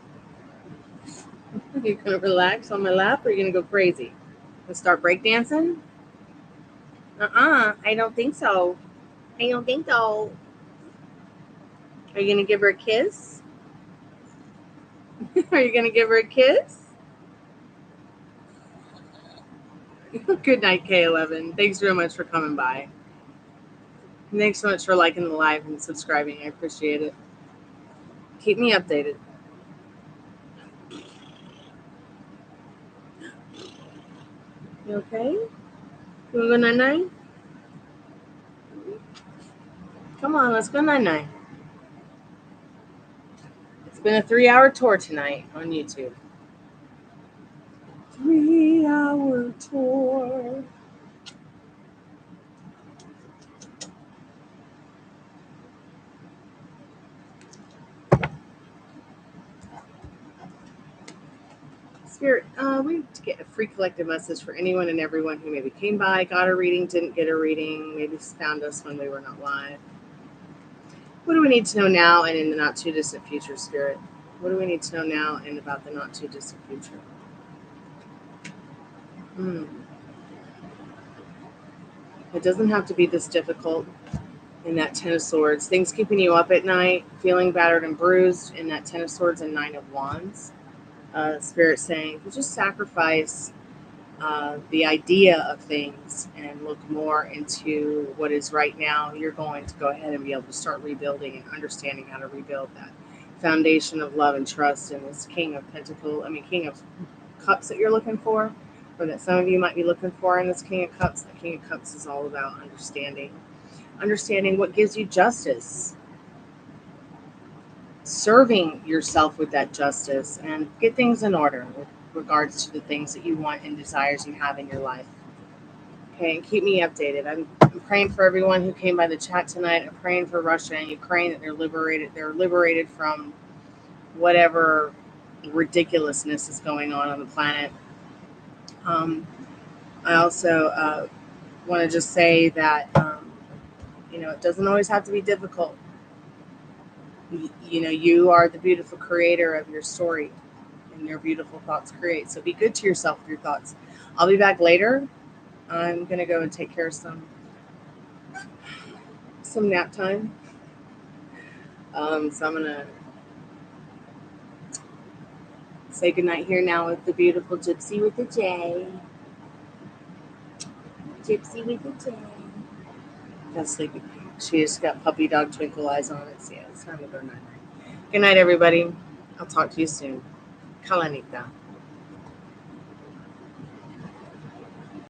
Are you gonna relax on my lap or are you gonna go crazy? Gonna start breakdancing? I don't think so. I don't think so. Are you gonna give her a kiss? Are you gonna give her a kiss? Good night, K11. Thanks very much for coming by. Thanks so much for liking the live and subscribing. I appreciate it. Keep me updated. You okay? You wanna go night-night? Come on, let's go night-night. It's been a 3-hour tour tonight on YouTube. 3-hour tour. Spirit, we need to get a free collective message for anyone and everyone who maybe came by, got a reading, didn't get a reading, maybe found us when we were not live. What do we need to know now and in the not too distant future, Spirit? What do we need to know now and about the not too distant future? It doesn't have to be this difficult. In that 10 of Swords, things keeping you up at night, feeling battered and bruised. In that 10 of Swords and 9 of Wands, Spirit saying, you just sacrifice the idea of things and look more into what is right now. You're going to go ahead and be able to start rebuilding and understanding how to rebuild that foundation of love and trust. And this King of Cups that you're looking for, or that some of you might be looking for in this King of Cups. The King of Cups is all about understanding what gives you justice, serving yourself with that justice, and get things in order with regards to the things that you want and desires you have in your life. Okay, and keep me updated. I'm praying for everyone who came by the chat tonight. I'm praying for Russia and Ukraine that they're liberated from whatever ridiculousness is going on the planet. I also want to just say that it doesn't always have to be difficult. You are the beautiful creator of your story, and your beautiful thoughts create. So be good to yourself with your thoughts. I'll be back later. I'm going to go and take care of some nap time. So I'm going to say goodnight here now with the beautiful Gypsy with the J. Gypsy with the J. That's sleepy. She just got puppy dog twinkle eyes on it. So yeah, it's time to go night-night. Good night, everybody. I'll talk to you soon. Kalanita.